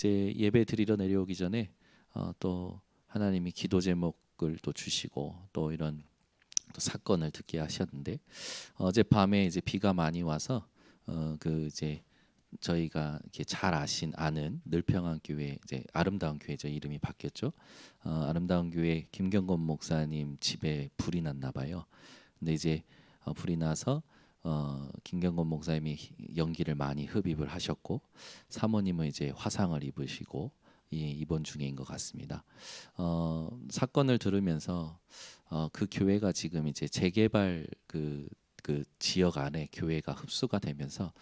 이제 예배 드리러 내려오기 전에 또 하나님이 기도 제목을 또 주시고 또 이런 또 사건을 듣게 하셨는데, 어젯밤에 이제 비가 많이 와서 그 이제 저희가 이렇게 잘 아는 늘평안 교회, 이제 아름다운 교회죠. 이름이 바뀌었죠. 아름다운 교회 김경건 목사님 집에 불이 났나 봐요. 근데 이제 불이 나서 김경건 목사님이 연기를 많이 흡입을 하셨고, 사모님은 이제 화상을 입으시고 입원 중인 것 같습니다. 사건을 들으면서 그 교회가 지금 이제 재개발 그 지역 안에 교회가 흡수가 되면서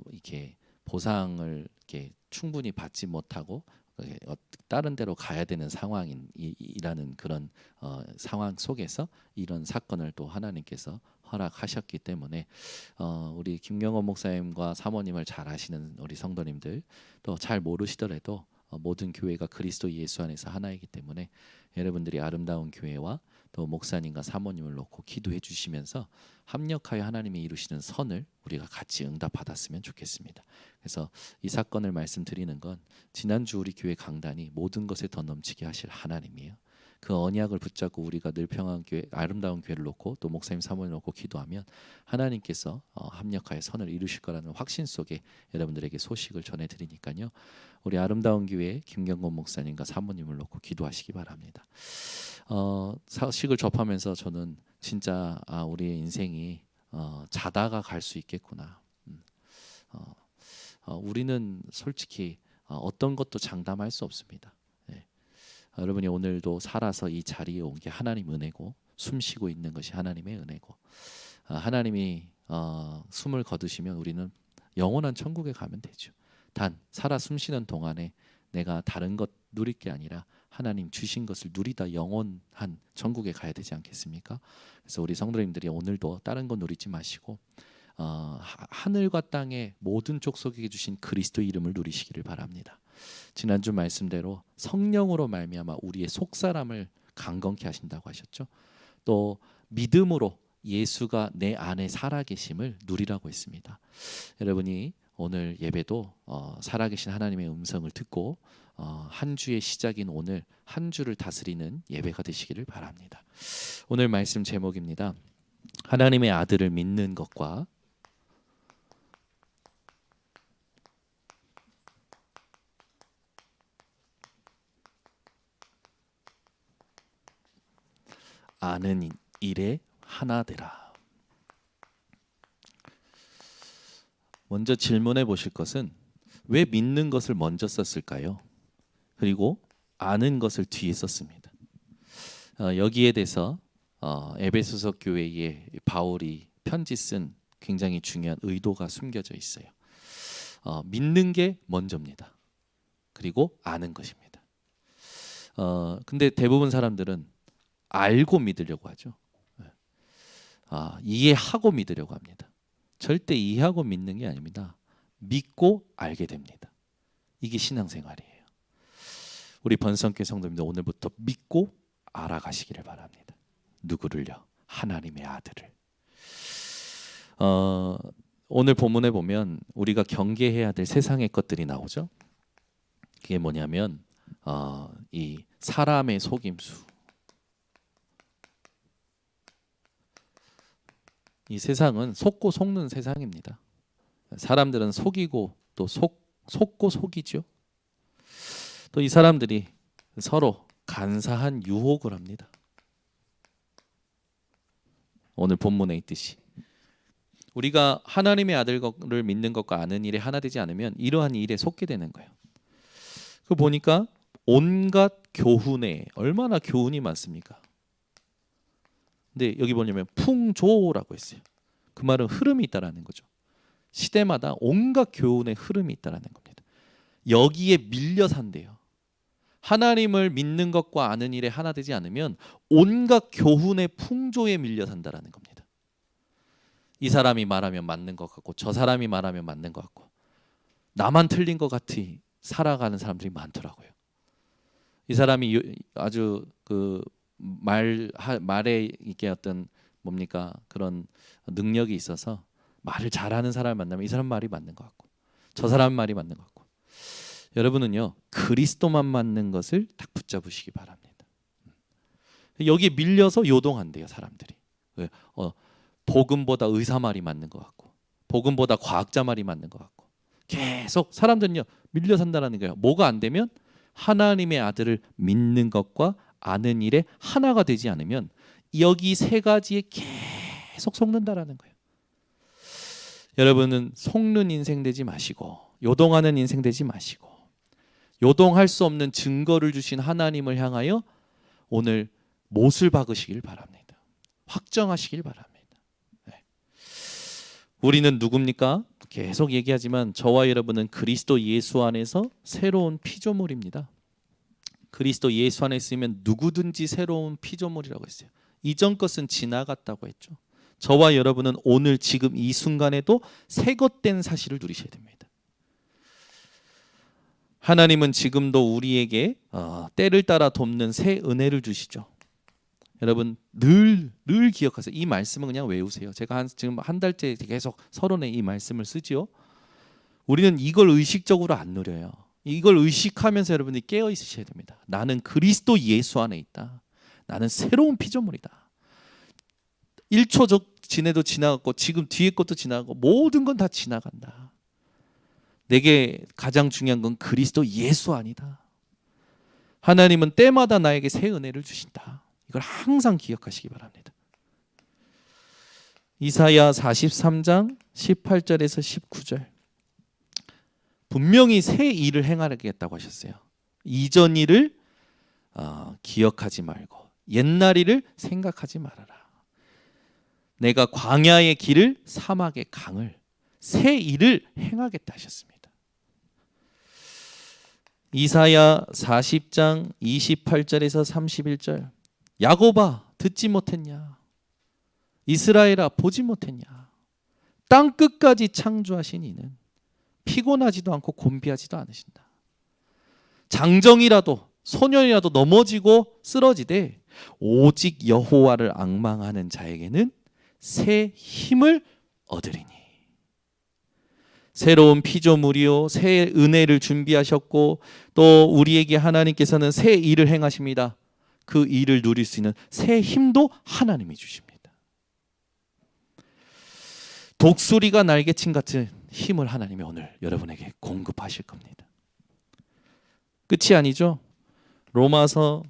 이렇게 보상을 이렇게 충분히 받지 못하고 다른 데로 가야 되는 상황이라는 그런 상황 속에서 이런 사건을 또 하나님께서 허락하셨기 때문에 우리 김경원 목사님과 사모님을 잘 아시는 우리 성도님들, 또 잘 모르시더라도 모든 교회가 그리스도 예수 안에서 하나이기 때문에 여러분들이 아름다운 교회와 또 목사님과 사모님을 놓고 기도해 주시면서 합력하여 하나님이 이루시는 선을 우리가 같이 응답받았으면 좋겠습니다. 그래서 이 사건을 말씀드리는 건, 지난주 우리 교회 강단이 모든 것에 더 넘치게 하실 하나님이에요. 그 언약을 붙잡고 우리가 늘평안 교회, 아름다운 교회를 놓고 또 목사님 사모님을 놓고 기도하면 하나님께서 합력하여 선을 이루실 거라는 확신 속에 여러분들에게 소식을 전해드리니까요, 우리 아름다운 교회 김경건 목사님과 사모님을 놓고 기도하시기 바랍니다. 소식을 접하면서 저는 진짜 우리의 인생이 자다가 갈 수 있겠구나. 우리는 솔직히 어떤 것도 장담할 수 없습니다. 여러분이 오늘도 살아서 이 자리에 온 게 하나님 은혜고, 숨 쉬고 있는 것이 하나님의 은혜고, 하나님이 숨을 거두시면 우리는 영원한 천국에 가면 되죠. 단 살아 숨 쉬는 동안에 내가 다른 것 누릴 게 아니라 하나님 주신 것을 누리다 영원한 천국에 가야 되지 않겠습니까? 그래서 우리 성도님들이 오늘도 다른 거 누리지 마시고 하늘과 땅의 모든 족속에게 주신 그리스도 이름을 누리시기를 바랍니다. 지난주 말씀대로 성령으로 말미암아 우리의 속사람을 강건케 하신다고 하셨죠. 또 믿음으로 예수가 내 안에 살아계심을 누리라고 했습니다. 여러분이 오늘 예배도 살아계신 하나님의 음성을 듣고 한 주의 시작인 오늘 한 주를 다스리는 예배가 되시기를 바랍니다. 오늘 말씀 제목입니다. 하나님의 아들을 믿는 것과 아는 일에 하나 되라. 먼저 질문해 보실 것은, 왜 믿는 것을 먼저 썼을까요? 그리고 아는 것을 뒤에 썼습니다. 여기에 대해서 에베소서 교회에 바울이 편지 쓴 굉장히 중요한 의도가 숨겨져 있어요. 믿는 게 먼저입니다. 그리고 아는 것입니다. 근데 대부분 사람들은 알고 믿으려고 하죠. 이해하고 믿으려고 합니다. 절대 이해하고 믿는 게 아닙니다. 믿고 알게 됩니다. 이게 신앙생활이에요. 우리 번성교회 성도님들, 오늘부터 믿고 알아가시기를 바랍니다. 누구를요? 하나님의 아들을. 오늘 본문에 보면 우리가 경계해야 될 세상의 것들이 나오죠. 그게 뭐냐면 이 사람의 속임수. 이 세상은 속고 속는 세상입니다. 사람들은 속이고 또 속고 속이죠. 또 이 사람들이 서로 간사한 유혹을 합니다. 오늘 본문에 있듯이 우리가 하나님의 아들을 믿는 것과 아는 일에 하나 되지 않으면 이러한 일에 속게 되는 거예요. 그 보니까 온갖 교훈에, 얼마나 교훈이 많습니까? 근데 여기 보냐면 풍조라고 했어요. 그 말은 흐름이 있다라는 거죠. 시대마다 온갖 교훈의 흐름이 있다라는 겁니다. 여기에 밀려 산대요. 하나님을 믿는 것과 아는 일에 하나 되지 않으면 온갖 교훈의 풍조에 밀려 산다라는 겁니다. 이 사람이 말하면 맞는 것 같고 저 사람이 말하면 맞는 것 같고 나만 틀린 것 같이 살아가는 사람들이 많더라고요. 이 사람이 아주 그 말에 이게 어떤 뭡니까 그런 능력이 있어서 말을 잘하는 사람을 만나면 이 사람 말이 맞는 것 같고 저 사람 말이 맞는 것 같고, 여러분은요 그리스도만 맞는 것을 딱 붙잡으시기 바랍니다. 여기에 밀려서 요동한대요 사람들이. 복음보다 의사 말이 맞는 것 같고, 복음보다 과학자 말이 맞는 것 같고, 계속 사람들은요 밀려 산다는 거예요. 뭐가 안 되면 하나님의 아들을 믿는 것과 아는 일에 하나가 되지 않으면 여기 세 가지에 계속 속는다라는 거예요. 여러분은 속는 인생 되지 마시고, 요동하는 인생 되지 마시고, 요동할 수 없는 증거를 주신 하나님을 향하여 오늘 못을 박으시길 바랍니다. 확정하시길 바랍니다. 네. 우리는 누굽니까? 계속 얘기하지만 저와 여러분은 그리스도 예수 안에서 새로운 피조물입니다. 그리스도 예수 안에 있으면 누구든지 새로운 피조물이라고 했어요. 이전 것은 지나갔다고 했죠. 저와 여러분은 오늘 지금 이 순간에도 새것된 사실을 누리셔야 됩니다. 하나님은 지금도 우리에게 때를 따라 돕는 새 은혜를 주시죠. 여러분 늘 기억하세요. 이 말씀은 그냥 외우세요. 제가 지금 한 달째 계속 서론에 이 말씀을 쓰지요. 우리는 이걸 의식적으로 안 누려요. 이걸 의식하면서 여러분이 깨어 있으셔야 됩니다. 나는 그리스도 예수 안에 있다. 나는 새로운 피조물이다. 1초 지내도 지나갔고 지금 뒤에 것도 지나가고 모든 건 다 지나간다. 내게 가장 중요한 건 그리스도 예수 안이다. 하나님은 때마다 나에게 새 은혜를 주신다. 이걸 항상 기억하시기 바랍니다. 이사야 43장 18절에서 19절 분명히 새 일을 행하겠다고 하셨어요. 이전 일을 기억하지 말고 옛날 일을 생각하지 말아라. 내가 광야의 길을 사막의 강을 새 일을 행하겠다 하셨습니다. 이사야 40장 28절에서 31절 야곱아 듣지 못했냐? 이스라엘아 보지 못했냐? 땅 끝까지 창조하신 이는 피곤하지도 않고 곤비하지도 않으신다. 장정이라도 소년이라도 넘어지고 쓰러지되 오직 여호와를 앙망하는 자에게는 새 힘을 얻으리니. 새로운 피조물이요 새 은혜를 준비하셨고 또 우리에게 하나님께서는 새 일을 행하십니다. 그 일을 누릴 수 있는 새 힘도 하나님이 주십니다. 독수리가 날개친 같은 힘을 하나님이 오늘 여러분에게 공급하실 겁니다. 끝이 아니죠. 로마서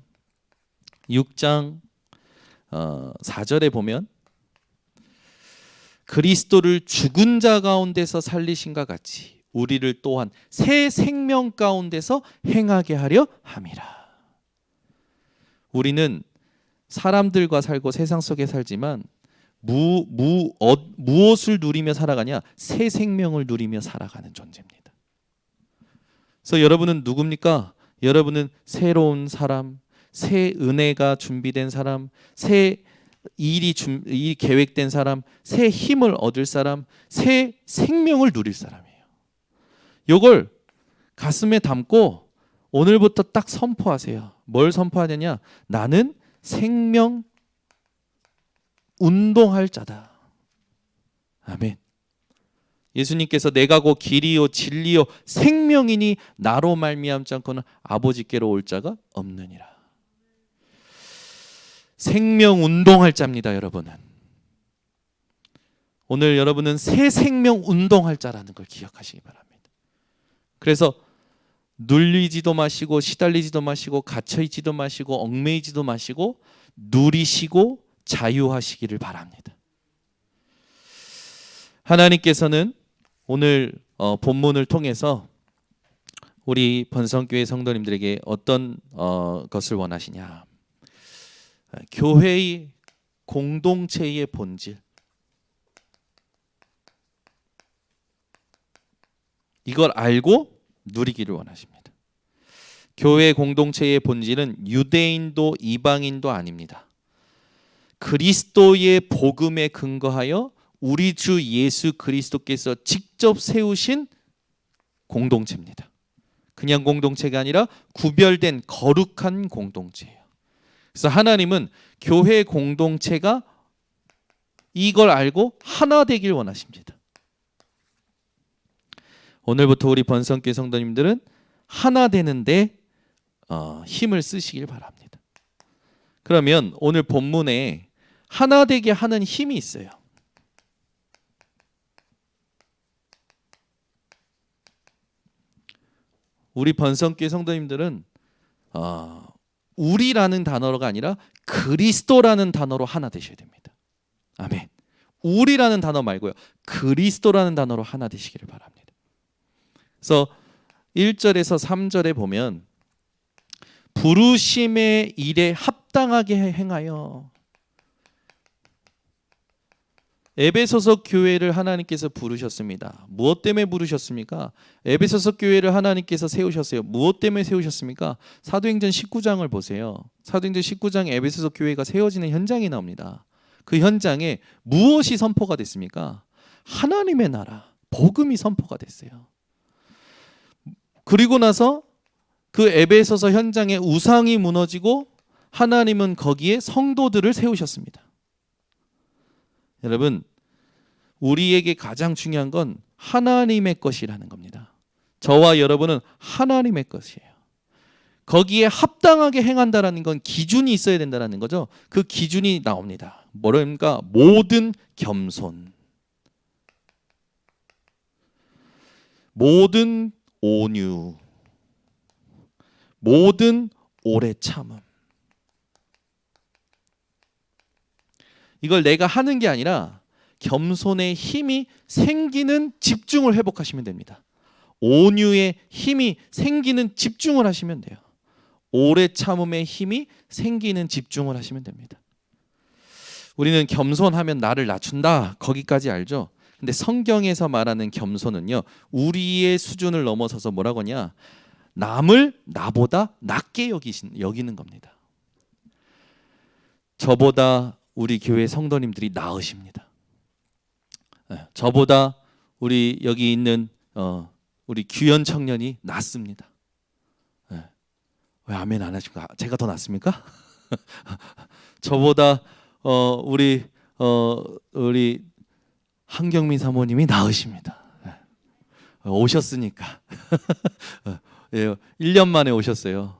6장 4절에 보면 그리스도를 죽은 자 가운데서 살리신가 같이 우리를 또한 새 생명 가운데서 행하게 하려 함이라. 우리는 사람들과 살고 세상 속에 살지만 무엇을 누리며 살아가냐? 새 생명을 누리며 살아가는 존재입니다. 그래서 여러분은 누굽니까? 여러분은 새로운 사람, 새 은혜가 준비된 사람, 새 일이 계획된 사람, 새 힘을 얻을 사람, 새 생명을 누릴 사람이에요. 이걸 가슴에 담고 오늘부터 딱 선포하세요. 뭘 선포하느냐? 나는 생명 운동할 자다. 아멘. 예수님께서 내가 곧 길이요 진리요 생명이니 나로 말미암지 않고는 아버지께로 올 자가 없느니라. 생명 운동할 자입니다, 여러분은. 오늘 여러분은 새 생명 운동할 자라는 걸 기억하시기 바랍니다. 그래서 눌리지도 마시고 시달리지도 마시고 갇혀있지도 마시고 얽매이지도 마시고 누리시고 자유하시기를 바랍니다. 하나님께서는 오늘 본문을 통해서 우리 번성교회 성도님들에게 어떤 것을 원하시냐? 교회의 공동체의 본질, 이걸 알고 누리기를 원하십니다. 교회 공동체의 본질은 유대인도 이방인도 아닙니다. 그리스도의 복음에 근거하여 우리 주 예수 그리스도께서 직접 세우신 공동체입니다. 그냥 공동체가 아니라 구별된 거룩한 공동체예요. 그래서 하나님은 교회 공동체가 이걸 알고 하나 되길 원하십니다. 오늘부터 우리 번성교회 성도님들은 하나 되는데 힘을 쓰시길 바랍니다. 그러면 오늘 본문에 하나 되게 하는 힘이 있어요. 우리 번성교회 성도님들은 우리라는 단어가 아니라 그리스도라는 단어로 하나 되셔야 됩니다. 아멘. 우리라는 단어 말고요. 그리스도라는 단어로 하나 되시기를 바랍니다. 그래서 1절에서 3절에 보면 부르심의 일에 합당하게 행하여. 에베소서 교회를 하나님께서 부르셨습니다. 무엇 때문에 부르셨습니까? 에베소서 교회를 하나님께서 세우셨어요. 무엇 때문에 세우셨습니까? 사도행전 19장을 보세요. 사도행전 19장에 에베소서 교회가 세워지는 현장이 나옵니다. 그 현장에 무엇이 선포가 됐습니까? 하나님의 나라, 복음이 선포가 됐어요. 그리고 나서 그 에베소서 현장에 우상이 무너지고 하나님은 거기에 성도들을 세우셨습니다. 여러분, 우리에게 가장 중요한 건 하나님의 것이라는 겁니다. 저와 여러분은 하나님의 것이에요. 거기에 합당하게 행한다라는 건 기준이 있어야 된다는 거죠. 그 기준이 나옵니다. 뭐랍니까? 모든 겸손, 모든 온유, 모든 오래 참음. 이걸 내가 하는 게 아니라 겸손의 힘이 생기는 집중을 회복하시면 됩니다. 온유의 힘이 생기는 집중을 하시면 돼요. 오래 참음의 힘이 생기는 집중을 하시면 됩니다. 우리는 겸손하면 나를 낮춘다, 거기까지 알죠? 근데 성경에서 말하는 겸손은요, 우리의 수준을 넘어서서 뭐라고 하냐, 남을 나보다 낮게 여기는 겁니다. 저보다 우리 교회 성도님들이 나으십니다. 저보다 우리 여기 있는 우리 규현 청년이 낫습니다. 왜 아멘 안 하십니까? 제가 더 낫습니까? 저보다 우리 한경민 사모님이 나으십니다. 오셨으니까. 1년 만에 오셨어요.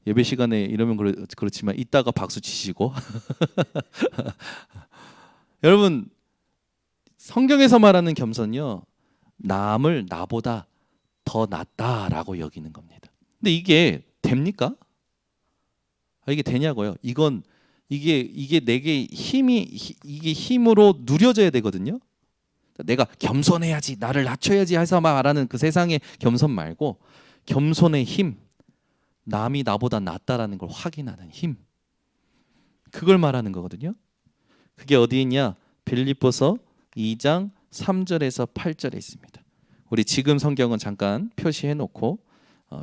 예배 시간에 이러면 그렇지만 이따가 박수 치시고. 여러분, 성경에서 말하는 겸손요, 남을 나보다 더 낫다라고 여기는 겁니다. 근데 이게 됩니까? 이게 되냐고요? 이게 내게 이게 힘으로 누려져야 되거든요. 내가 겸손해야지, 나를 낮춰야지 해서 말하는 그 세상의 겸손 말고, 겸손의 힘, 남이 나보다 낫다라는 걸 확인하는 힘, 그걸 말하는 거거든요. 그게 어디 있냐? 빌립보서 2장 3절에서 8절에 있습니다. 우리 지금 성경은 잠깐 표시해 놓고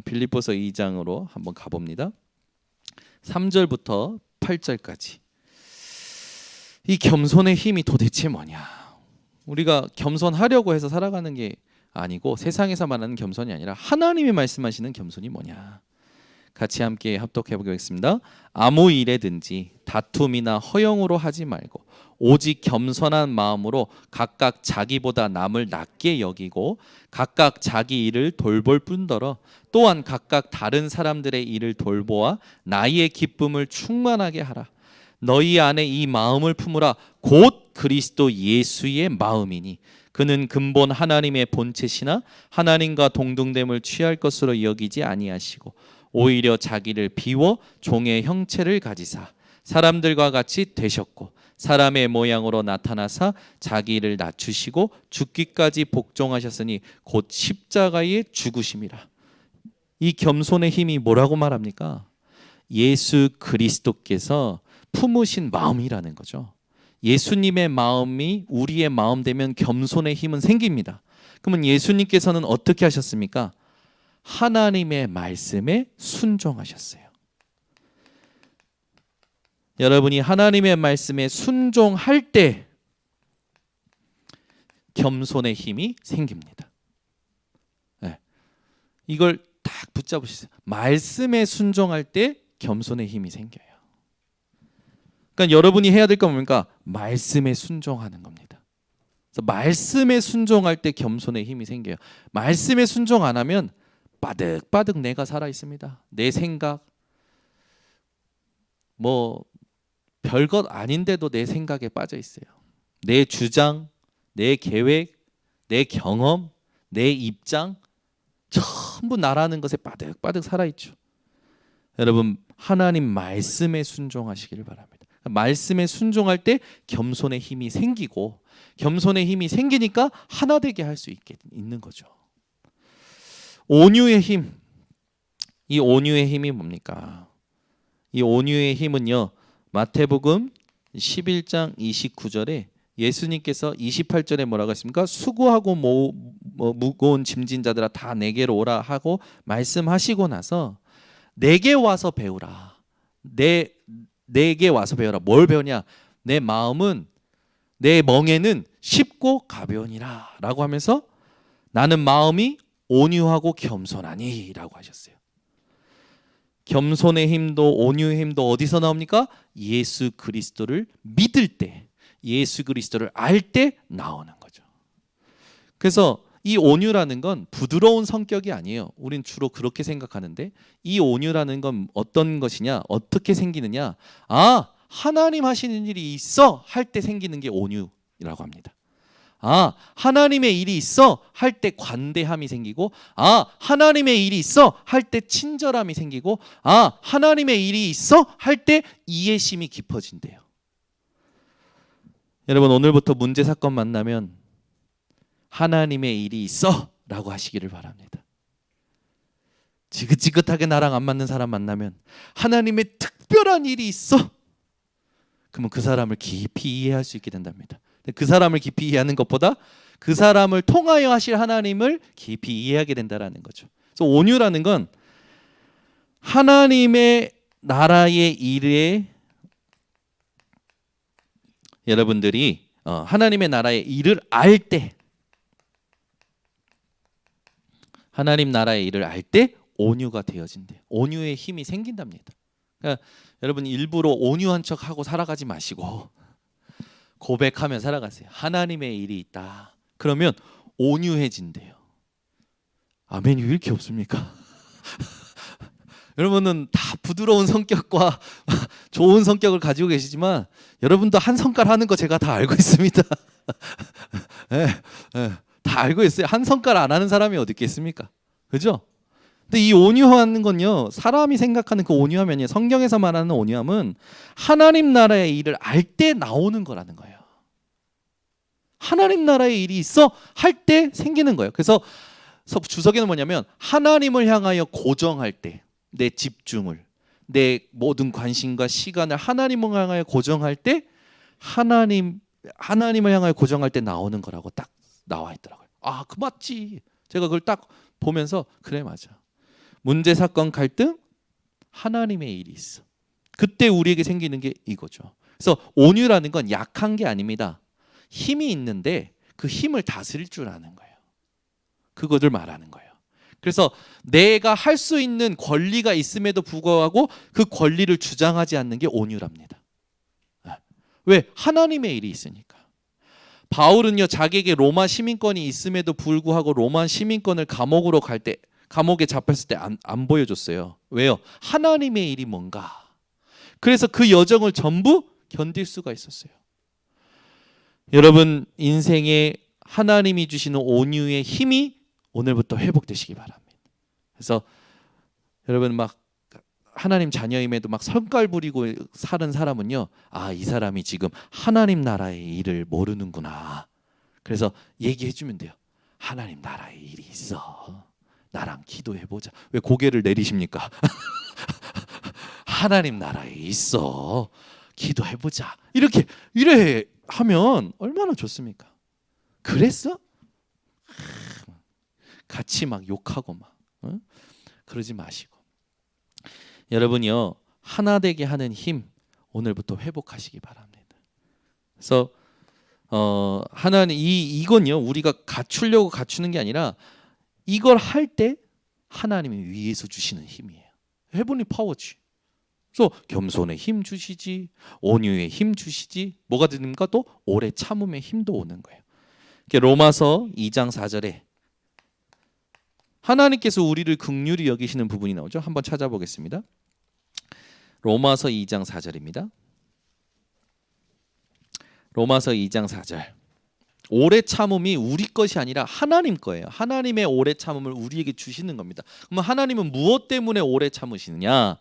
빌립보서 2장으로 한번 가봅니다. 3절부터 8절까지. 이 겸손의 힘이 도대체 뭐냐? 우리가 겸손하려고 해서 살아가는 게 아니고, 세상에서 말하는 겸손이 아니라 하나님이 말씀하시는 겸손이 뭐냐? 같이 함께 합독해 보겠습니다. 아무 일에든지 다툼이나 허영으로 하지 말고 오직 겸손한 마음으로 각각 자기보다 남을 낮게 여기고 각각 자기 일을 돌볼 뿐더러 또한 각각 다른 사람들의 일을 돌보아 나의 기쁨을 충만하게 하라. 너희 안에 이 마음을 품으라. 곧 그리스도 예수의 마음이니 그는 근본 하나님의 본체시나 하나님과 동등됨을 취할 것으로 여기지 아니하시고 오히려 자기를 비워 종의 형체를 가지사 사람들과 같이 되셨고 사람의 모양으로 나타나사 자기를 낮추시고 죽기까지 복종하셨으니 곧 십자가에 죽으심이라. 이 겸손의 힘이 뭐라고 말합니까? 예수 그리스도께서 품으신 마음이라는 거죠. 예수님의 마음이 우리의 마음 되면 겸손의 힘은 생깁니다. 그러면 예수님께서는 어떻게 하셨습니까? 하나님의 말씀에 순종하셨어요. 여러분이 하나님의 말씀에 순종할 때 겸손의 힘이 생깁니다. 네. 이걸 딱 붙잡으시세요. 말씀에 순종할 때 겸손의 힘이 생겨요. 그러니까 여러분이 해야 될 건 뭡니까? 말씀에 순종하는 겁니다. 그래서 말씀에 순종할 때 겸손의 힘이 생겨요. 말씀에 순종 안 하면 빠득빠득 내가 살아 있습니다. 내 생각, 뭐 별것 아닌데도 내 생각에 빠져 있어요. 내 주장, 내 계획, 내 경험, 내 입장 전부 나라는 것에 빠득빠득 살아있죠. 여러분, 하나님 말씀에 순종하시기를 바랍니다. 말씀에 순종할 때 겸손의 힘이 생기고, 겸손의 힘이 생기니까 하나 되게 할 수 있는 거죠. 온유의 힘, 이 온유의 힘이 뭡니까? 이 온유의 힘은요, 마태복음 11장 29절에 예수님께서 28절에 뭐라고 했습니까? 수고하고 무거운 짐진 자들아 다 내게로 오라 하고 말씀하시고 나서 내게 와서 배우라. 내게 와서 배우라. 뭘 배우냐? 내 마음은, 내 멍에는 쉽고 가벼우니라 라고 하면서 나는 마음이 온유하고 겸손하니 라고 하셨어요. 겸손의 힘도 온유의 힘도 어디서 나옵니까? 예수 그리스도를 믿을 때, 예수 그리스도를 알 때 나오는 거죠. 그래서 이 온유라는 건 부드러운 성격이 아니에요. 우린 주로 그렇게 생각하는데, 이 온유라는 건 어떤 것이냐, 어떻게 생기느냐, 아, 하나님 하시는 일이 있어 할 때 생기는 게 온유라고 합니다. 아, 하나님의 일이 있어 할 때 관대함이 생기고, 아, 하나님의 일이 있어 할 때 친절함이 생기고, 아, 하나님의 일이 있어 할 때 이해심이 깊어진대요. 여러분, 오늘부터 문제 사건 만나면 하나님의 일이 있어 라고 하시기를 바랍니다. 지긋지긋하게 나랑 안 맞는 사람 만나면 하나님의 특별한 일이 있어, 그러면 그 사람을 깊이 이해할 수 있게 된답니다. 그 사람을 깊이 이해하는 것보다 그 사람을 통하여 하실 하나님을 깊이 이해하게 된다는 거죠. 그래서 온유라는 건 하나님의 나라의 일에, 여러분들이 하나님의 나라의 일을 알 때, 하나님 나라의 일을 알 때 온유가 되어진대요. 온유의 힘이 생긴답니다. 그러니까 여러분, 일부러 온유한 척하고 살아가지 마시고 고백하며 살아가세요. 하나님의 일이 있다. 그러면 온유해진대요. 아멘이 왜 이렇게 없습니까? 여러분은 다 부드러운 성격과 좋은 성격을 가지고 계시지만 여러분도 한 성깔 하는 거 제가 다 알고 있습니다. 네, 네, 다 알고 있어요. 한 성깔 안 하는 사람이 어디 있겠습니까? 그죠? 근데 이 온유하는 건요, 사람이 생각하는 그 온유함이, 성경에서 말하는 온유함은 하나님 나라의 일을 알 때 나오는 거라는 거예요. 하나님 나라의 일이 있어 할 때 생기는 거예요. 그래서 주석에는 뭐냐면, 하나님을 향하여 고정할 때, 내 집중을, 내 모든 관심과 시간을 하나님을 향하여 고정할 때, 하나님을 향하여 고정할 때 나오는 거라고 딱 나와 있더라고요. 아, 그 맞지. 제가 그걸 딱 보면서 그래, 맞아. 문제, 사건, 갈등, 하나님의 일이 있어. 그때 우리에게 생기는 게 이거죠. 그래서 온유라는 건 약한 게 아닙니다. 힘이 있는데 그 힘을 다스릴 줄 아는 거예요. 그것을 말하는 거예요. 그래서 내가 할 수 있는 권리가 있음에도 불구하고 그 권리를 주장하지 않는 게 온유랍니다. 왜? 하나님의 일이 있으니까. 바울은요, 자기에게 로마 시민권이 있음에도 불구하고 로마 시민권을 감옥에 잡혔을 때 안 보여줬어요. 왜요? 하나님의 일이 뭔가. 그래서 그 여정을 전부 견딜 수가 있었어요. 여러분, 인생에 하나님이 주시는 온유의 힘이 오늘부터 회복되시기 바랍니다. 그래서 여러분, 막 하나님 자녀임에도 막 성깔 부리고 사는 사람은요, 아, 이 사람이 지금 하나님 나라의 일을 모르는구나. 그래서 얘기해 주면 돼요. 하나님 나라의 일이 있어. 나랑 기도해보자. 왜 고개를 내리십니까? 하나님 나라에 있어. 기도해보자. 이래 하면 얼마나 좋습니까? 그랬어? 같이 막 욕하고 막 그러지 마시고, 여러분이요, 하나 되게 하는 힘 오늘부터 회복하시기 바랍니다. 그래서 하나님, 이건요, 우리가 갖추려고 갖추는 게 아니라 이걸 할 때 하나님이 위에서 주시는 힘이에요. 헤븐리 파워지. 그래서 겸손의 힘 주시지, 온유의 힘 주시지, 뭐가 됩니까? 또 오래 참음의 힘도 오는 거예요. 로마서 2장 4절에 하나님께서 우리를 긍휼히 여기시는 부분이 나오죠. 한번 찾아보겠습니다. 로마서 2장 4절입니다. 로마서 2장 4절. 오래 참음이 우리 것이 아니라 하나님 거예요. 하나님의 오래 참음을 우리에게 주시는 겁니다. 그러면 하나님은 무엇 때문에 오래 참으시느냐?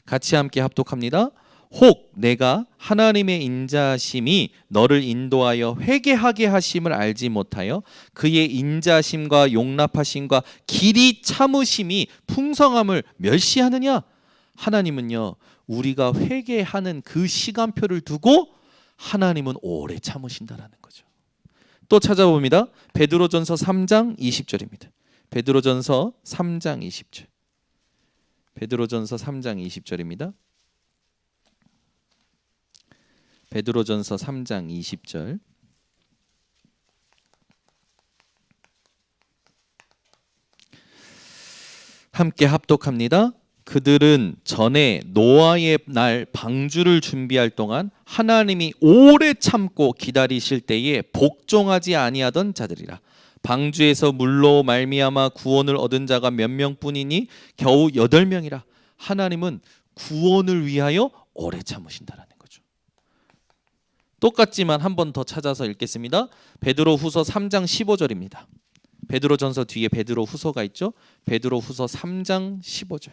같이 함께 합독합니다. 혹 내가 하나님의 인자심이 너를 인도하여 회개하게 하심을 알지 못하여 그의 인자심과 용납하심과 길이 참으심이 풍성함을 멸시하느냐? 하나님은요, 우리가 회개하는 그 시간표를 두고 하나님은 오래 참으신다라는 거죠. 또 찾아봅니다. 베드로전서 3장 20절입니다. 베드로전서 3장 20절. 베드로전서 3장 20절입니다. 베드로전서 3장 20절. 함께 합독합니다. 그들은 전에 노아의 날 방주를 준비할 동안 하나님이 오래 참고 기다리실 때에 복종하지 아니하던 자들이라. 방주에서 물로 말미암아 구원을 얻은 자가 몇 명뿐이니 겨우 8명이라. 하나님은 구원을 위하여 오래 참으신다라는 거죠. 똑같지만 한 번 더 찾아서 읽겠습니다. 베드로후서 3장 15절입니다. 베드로전서 뒤에 베드로후서가 있죠. 베드로후서 3장 15절.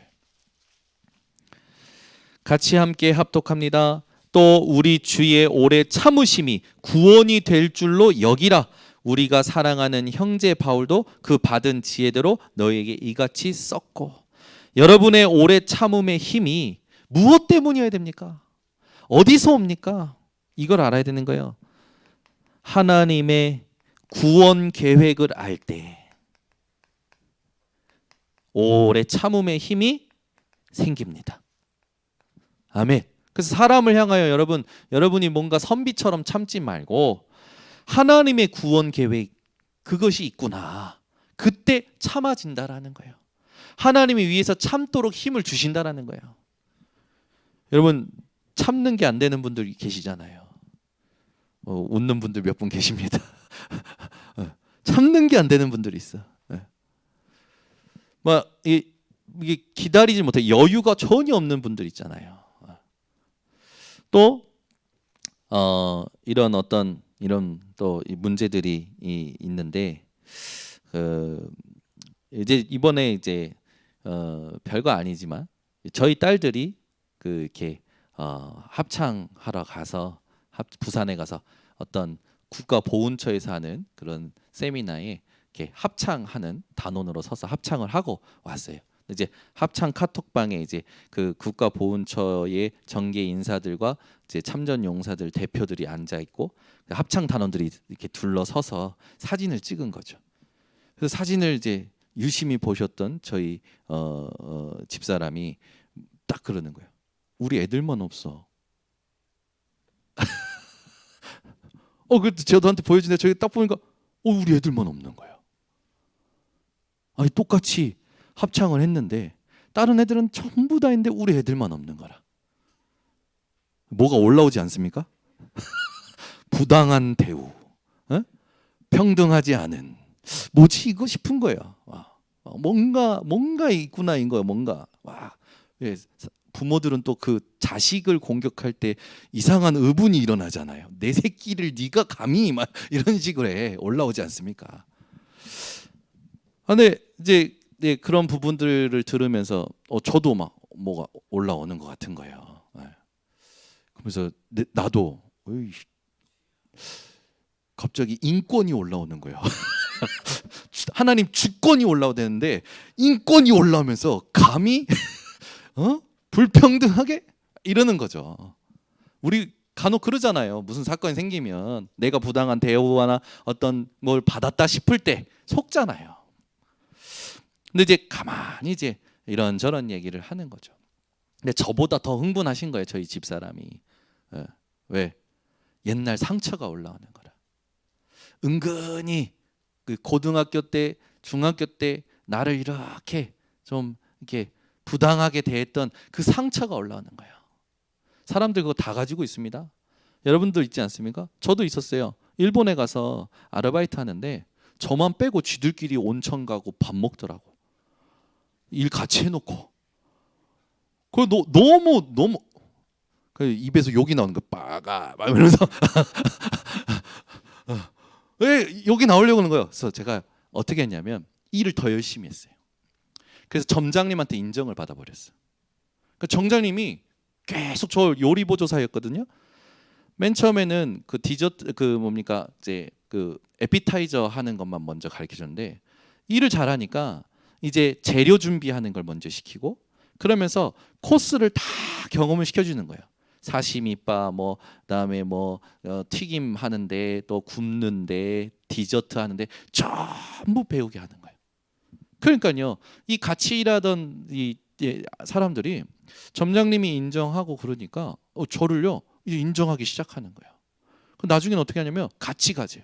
같이 함께 합독합니다. 또 우리 주의 오래 참으심이 구원이 될 줄로 여기라. 우리가 사랑하는 형제 바울도 그 받은 지혜대로 너에게 이같이 썼고. 여러분의 오래 참음의 힘이 무엇 때문이어야 됩니까? 어디서 옵니까? 이걸 알아야 되는 거예요. 하나님의 구원 계획을 알 때 오래 참음의 힘이 생깁니다. 아멘. 그래서 사람을 향하여 여러분이 뭔가 선비처럼 참지 말고 하나님의 구원 계획 그것이 있구나. 그때 참아진다라는 거예요. 하나님이 위해서 참도록 힘을 주신다라는 거예요. 여러분 참는 게 안 되는 분들 계시잖아요. 웃는 분들 몇 분 계십니다. 참는 게 안 되는 분들이 있어. 막 이게 기다리지 못해 여유가 전혀 없는 분들 있잖아요. 또 이런 또 문제들이 있는데 이제 이번에 이제 별거 아니지만 저희 딸들이 이렇게 합창하러 가서 부산에 가서 어떤 국가보훈처에서 하는 그런 세미나에 이렇게 합창하는 단원으로 서서 합창을 하고 왔어요. 이제 합창 카톡방에 이제 그 국가보훈처의 정계 인사들과 이제 참전 용사들 대표들이 앉아 있고 합창 단원들이 이렇게 둘러서서 사진을 찍은 거죠. 그래서 사진을 이제 유심히 보셨던 저희 집사람이 딱 그러는 거예요. 우리 애들만 없어. 그 저한테 보여주는데 저기 딱 보니까 우리 애들만 없는 거예요. 아니 똑같이 합창을 했는데 다른 애들은 전부 다 있는데 우리 애들만 없는 거라. 뭐가 올라오지 않습니까? 부당한 대우, 평등하지 않은 뭐지 이거 싶은 거예요. 뭔가 있구나인 거예요. 뭔가 부모들은 또 그 자식을 공격할 때 이상한 의분이 일어나잖아요. 내 새끼를 네가 감히 막 이런 식으로 올라오지 않습니까? 근데 이제 그런 부분들을 들으면서 저도 막 뭐가 올라오는 것 같은 거예요. 그래서 나도 갑자기 인권이 올라오는 거예요. 하나님 주권이 올라오는데 인권이 올라오면서 감히 불평등하게 이러는 거죠. 우리 간혹 그러잖아요. 무슨 사건이 생기면 내가 부당한 대우나 어떤 뭘 받았다 싶을 때 속잖아요. 근데 이제 가만히 이제 이런저런 얘기를 하는 거죠. 근데 저보다 더 흥분하신 거예요. 저희 집사람이. 왜? 옛날 상처가 올라오는 거라. 은근히 그 고등학교 때, 중학교 때 나를 이렇게 좀 이렇게 부당하게 대했던 그 상처가 올라오는 거예요. 사람들 그거 다 가지고 있습니다. 여러분들 있지 않습니까? 저도 있었어요. 일본에 가서 아르바이트 하는데 저만 빼고 쥐들끼리 온천 가고 밥 먹더라고. 일 같이 해놓고 그 너무 그 입에서 욕이 나오는 거 빠가 막 이러면서 왜 욕이 나오려고 하는 거예요. 그래서 제가 어떻게 했냐면 일을 더 열심히 했어요. 그래서 점장님한테 인정을 받아버렸어요. 그러니까 점장님이 계속 저 요리 보조사였거든요. 맨 처음에는 그 디저트 그 뭡니까 이제 그 에피타이저 하는 것만 먼저 가르쳐 줬는데 일을 잘하니까 이제 재료 준비하는 걸 먼저 시키고 그러면서 코스를 다 경험을 시켜주는 거예요. 사시미바 뭐 그다음에 뭐 튀김 하는데 또 굽는데 디저트 하는데 전부 배우게 하는 거예요. 그러니까요 이 같이 일하던 이 사람들이 점장님이 인정하고 그러니까 저를요 이제 인정하기 시작하는 거예요. 나중에는 어떻게 하냐면 같이 가재요.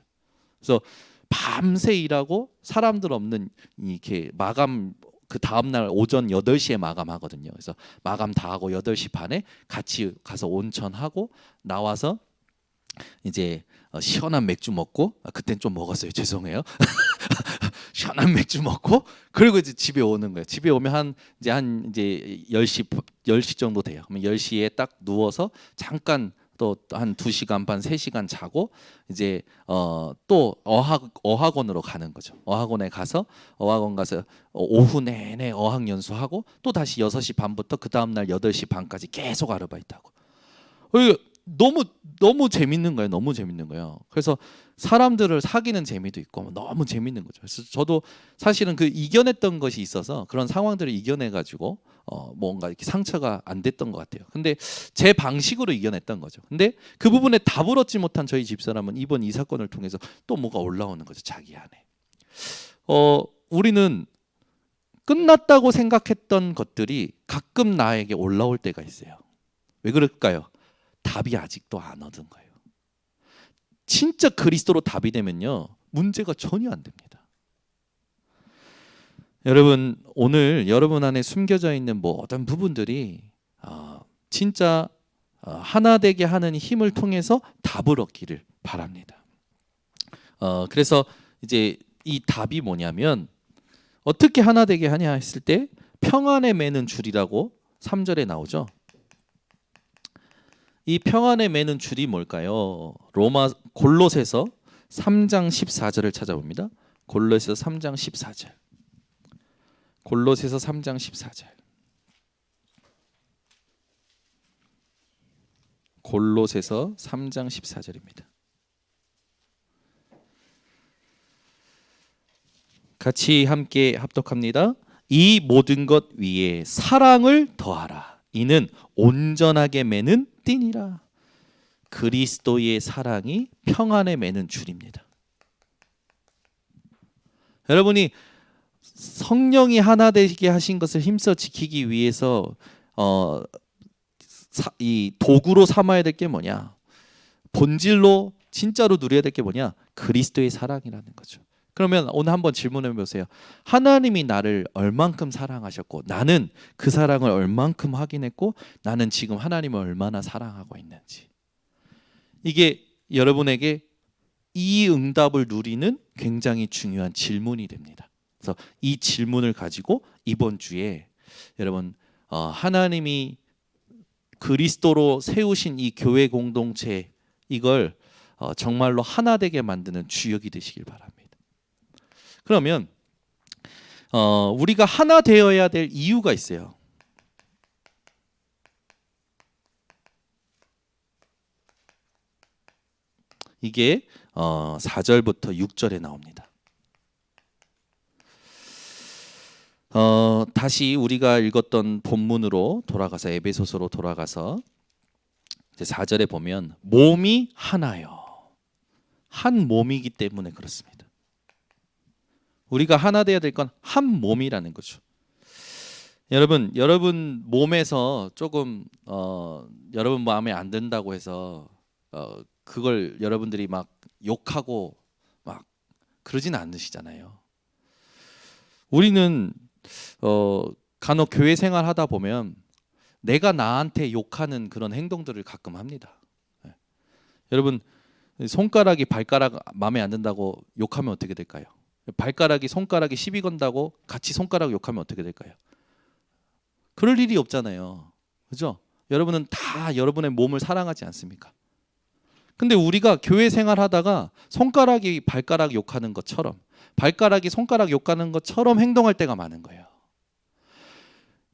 그래서 밤새 일하고 사람들 없는 이렇게 마감 그 다음 날 오전 8시에 마감하거든요. 그래서 마감 다 하고 8시 반에 같이 가서 온천하고 나와서 이제 시원한 맥주 먹고 그땐 좀 먹었어요. 죄송해요. 시원한 맥주 먹고 그리고 이제 집에 오는 거예요. 집에 오면 한 10시 정도 돼요. 그러면 10시에 딱 누워서 잠깐 또 한 2시간 반 3시간 자고 이제 또 어학원으로 가는 거죠. 어학원 가서 오후 내내 어학 연수하고 또 다시 6시 반부터 그 다음 날 8시 반까지 계속 아르바이트하고. 너무 재밌는 거예요. 너무 재밌는 거예요. 그래서 사람들을 사귀는 재미도 있고 너무 재밌는 거죠. 그래서 저도 사실은 그 이겨냈던 것이 있어서 그런 상황들을 이겨내 가지고 뭔가 이렇게 상처가 안 됐던 것 같아요. 근데 제 방식으로 이겨냈던 거죠. 근데 그 부분에 답을 얻지 못한 저희 집사람은 이번 이 사건을 통해서 또 뭐가 올라오는 거죠. 자기 안에. 우리는 끝났다고 생각했던 것들이 가끔 나에게 올라올 때가 있어요. 왜 그럴까요? 답이 아직도 안 얻은 거예요. 진짜 그리스도로 답이 되면요 문제가 전혀 안 됩니다. 여러분 오늘 여러분 안에 숨겨져 있는 모든 부분들이 진짜 하나 되게 하는 힘을 통해서 답을 얻기를 바랍니다. 그래서 이제 이 답이 뭐냐면 어떻게 하나 되게 하냐 했을 때 평안에 매는 줄이라고 3절에 나오죠. 이 평안에 매는 줄이 뭘까요? 골로새서 3장 14절을 찾아봅니다. 골로새서 3장 14절. 골로새서 3장 14절. 골로새서 3장 14절입니다. 같이 함께 합독합니다. 이 모든 것 위에 사랑을 더하라. 이는 온전하게 매는 띠니라. 그리스도의 사랑이 평안에 매는 줄입니다. 여러분이 성령이 하나 되게 하신 것을 힘써 지키기 위해서 이 도구로 삼아야 될 게 뭐냐? 본질로 진짜로 누려야 될 게 뭐냐? 그리스도의 사랑이라는 거죠. 그러면 오늘 한번 질문해 보세요. 하나님이 나를 얼만큼 사랑하셨고 나는 그 사랑을 얼만큼 확인했고 나는 지금 하나님을 얼마나 사랑하고 있는지. 이게 여러분에게 이 응답을 누리는 굉장히 중요한 질문이 됩니다. 그래서 이 질문을 가지고 이번 주에 여러분 하나님이 그리스도로 세우신 이 교회 공동체 이걸 정말로 하나 되게 만드는 주역이 되시길 바랍니다. 그러면 우리가 하나 되어야 될 이유가 있어요. 이게 4절부터 6절에 나옵니다. 다시 우리가 읽었던 본문으로 돌아가서 에베소서로 돌아가서 이제 4절에 보면 몸이 하나요. 한 몸이기 때문에 그렇습니다. 우리가 하나 돼야 될 건 한 몸이라는 거죠. 여러분 몸에서 조금 여러분 마음에 안 든다고 해서 그걸 여러분들이 막 욕하고 막 그러진 않으시잖아요. 우리는 간혹 교회 생활 하다 보면 내가 나한테 욕하는 그런 행동들을 가끔 합니다. 여러분 손가락이 발가락 마음에 안 든다고 욕하면 어떻게 될까요? 발가락이 손가락이 시비 건다고 같이 손가락 욕하면 어떻게 될까요? 그럴 일이 없잖아요. 그죠? 여러분은 다 여러분의 몸을 사랑하지 않습니까? 근데 우리가 교회 생활하다가 손가락이 발가락 욕하는 것처럼, 발가락이 손가락 욕하는 것처럼 행동할 때가 많은 거예요.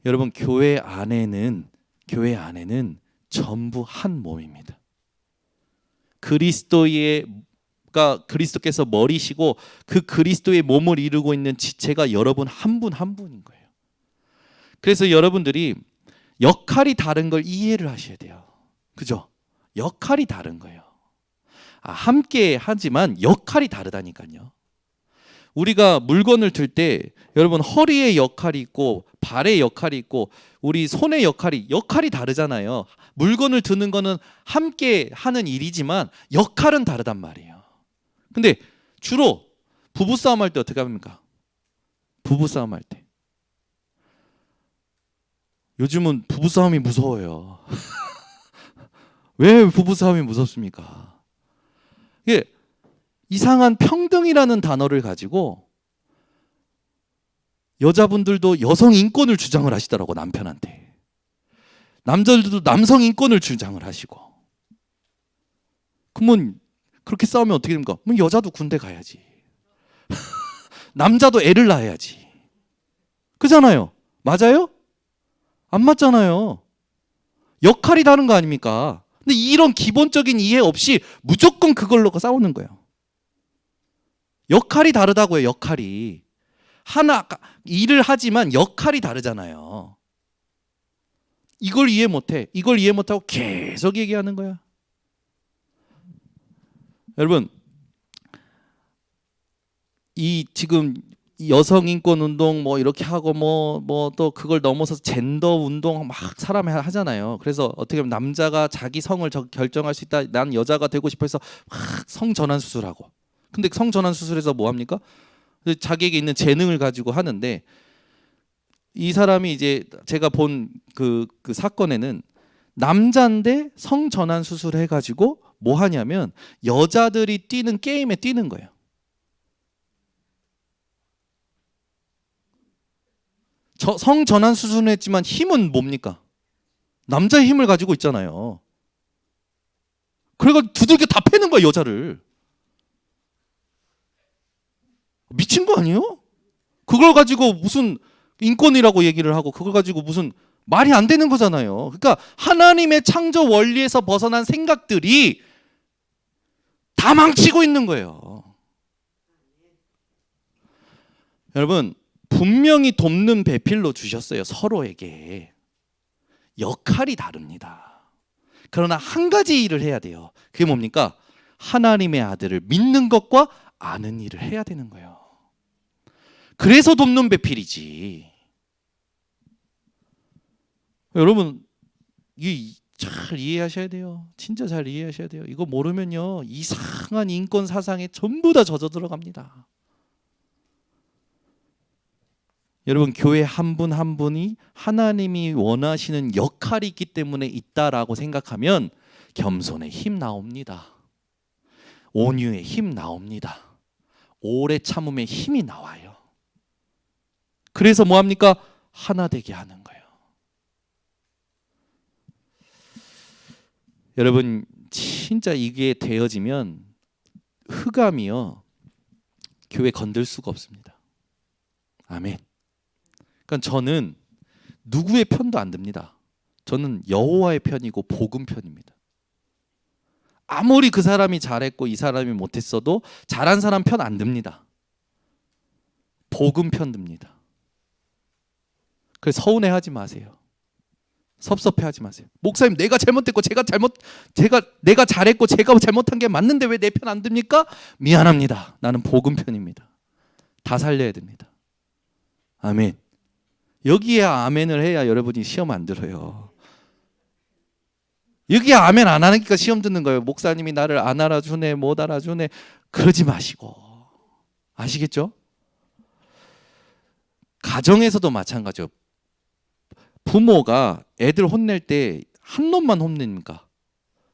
여러분, 교회 안에는 전부 한 몸입니다. 그리스도께서 머리시고 그 그리스도의 몸을 이루고 있는 지체가 여러분 한 분 한 분인 거예요. 그래서 여러분들이 역할이 다른 걸 이해를 하셔야 돼요. 그죠? 역할이 다른 거예요. 함께 하지만 역할이 다르다니까요. 우리가 물건을 들 때 여러분 허리의 역할이 있고 발의 역할이 있고 우리 손의 역할이 다르잖아요. 물건을 드는 거는 함께 하는 일이지만 역할은 다르단 말이에요. 근데 주로 부부싸움 할 때 어떻게 합니까? 부부싸움 할 때. 요즘은 부부싸움이 무서워요. 왜 부부싸움이 무섭습니까? 이게 이상한 평등이라는 단어를 가지고 여자분들도 여성 인권을 주장을 하시더라고, 남편한테. 남자들도 남성 인권을 주장을 하시고. 그러면 그렇게 싸우면 어떻게 됩니까? 그럼 여자도 군대 가야지. 남자도 애를 낳아야지. 그잖아요. 맞아요? 안 맞잖아요. 역할이 다른 거 아닙니까? 근데 이런 기본적인 이해 없이 무조건 그걸로 싸우는 거예요. 역할이 다르다고요. 역할이. 하나 일을 하지만 역할이 다르잖아요. 이걸 이해 못해. 이걸 이해 못하고 계속 얘기하는 거야. 여러분, 이 지금 여성 인권 운동 뭐 이렇게 하고 뭐 또 그걸 넘어서 젠더 운동 막 사람이 하잖아요. 그래서 어떻게 보면 남자가 자기 성을 결정할 수 있다. 난 여자가 되고 싶어 해서 막 성전환 수술하고. 근데 성전환 수술에서 뭐 합니까? 자기에게 있는 재능을 가지고 하는데 이 사람이 이제 제가 본 그 사건에는 남자인데 성전환 수술을 해가지고 뭐 하냐면 여자들이 뛰는 게임에 뛰는 거예요. 성전환 수술을 했지만 힘은 뭡니까? 남자의 힘을 가지고 있잖아요. 그래가지고 두들겨 다 패는 거야, 여자를. 미친 거 아니에요? 그걸 가지고 무슨 인권이라고 얘기를 하고 그걸 가지고 무슨 말이 안 되는 거잖아요. 그러니까 하나님의 창조 원리에서 벗어난 생각들이 다 망치고 있는 거예요. 여러분, 분명히 돕는 배필로 주셨어요. 서로에게. 역할이 다릅니다. 그러나 한 가지 일을 해야 돼요. 그게 뭡니까? 하나님의 아들을 믿는 것과 아는 일을 해야 되는 거예요. 그래서 돕는 배필이지. 여러분, 잘 이해하셔야 돼요. 진짜 잘 이해하셔야 돼요. 이거 모르면요, 이상한 인권 사상에 전부 다 젖어 들어갑니다. 여러분, 교회 한 분 한 분이 하나님이 원하시는 역할이 있기 때문에 있다라고 생각하면 겸손의 힘 나옵니다. 온유의 힘 나옵니다. 오래 참음의 힘이 나와요. 그래서 뭐합니까? 하나 되게 하는 거예요. 여러분, 진짜 이게 되어지면 흑암이요, 교회 건들 수가 없습니다. 아멘. 그러니까 저는 누구의 편도 안 듭니다. 저는 여호와의 편이고 복음 편입니다. 아무리 그 사람이 잘했고 이 사람이 못했어도 잘한 사람 편 안 듭니다. 복음 편 듭니다. 그래서 서운해하지 마세요. 섭섭해하지 마세요. 목사님, 내가 잘못했고 내가 잘했고 제가 잘못한 게 맞는데 왜 내 편 안 듭니까? 미안합니다. 나는 복음 편입니다. 다 살려야 됩니다. 아멘. 여기에 아멘을 해야 여러분이 시험 안 들어요. 여기에 아멘 안 하니까 시험 듣는 거예요. 목사님이 나를 안 알아주네, 못 알아주네. 그러지 마시고. 아시겠죠? 가정에서도 마찬가지예요. 부모가 애들 혼낼 때 한 놈만 혼냅니까?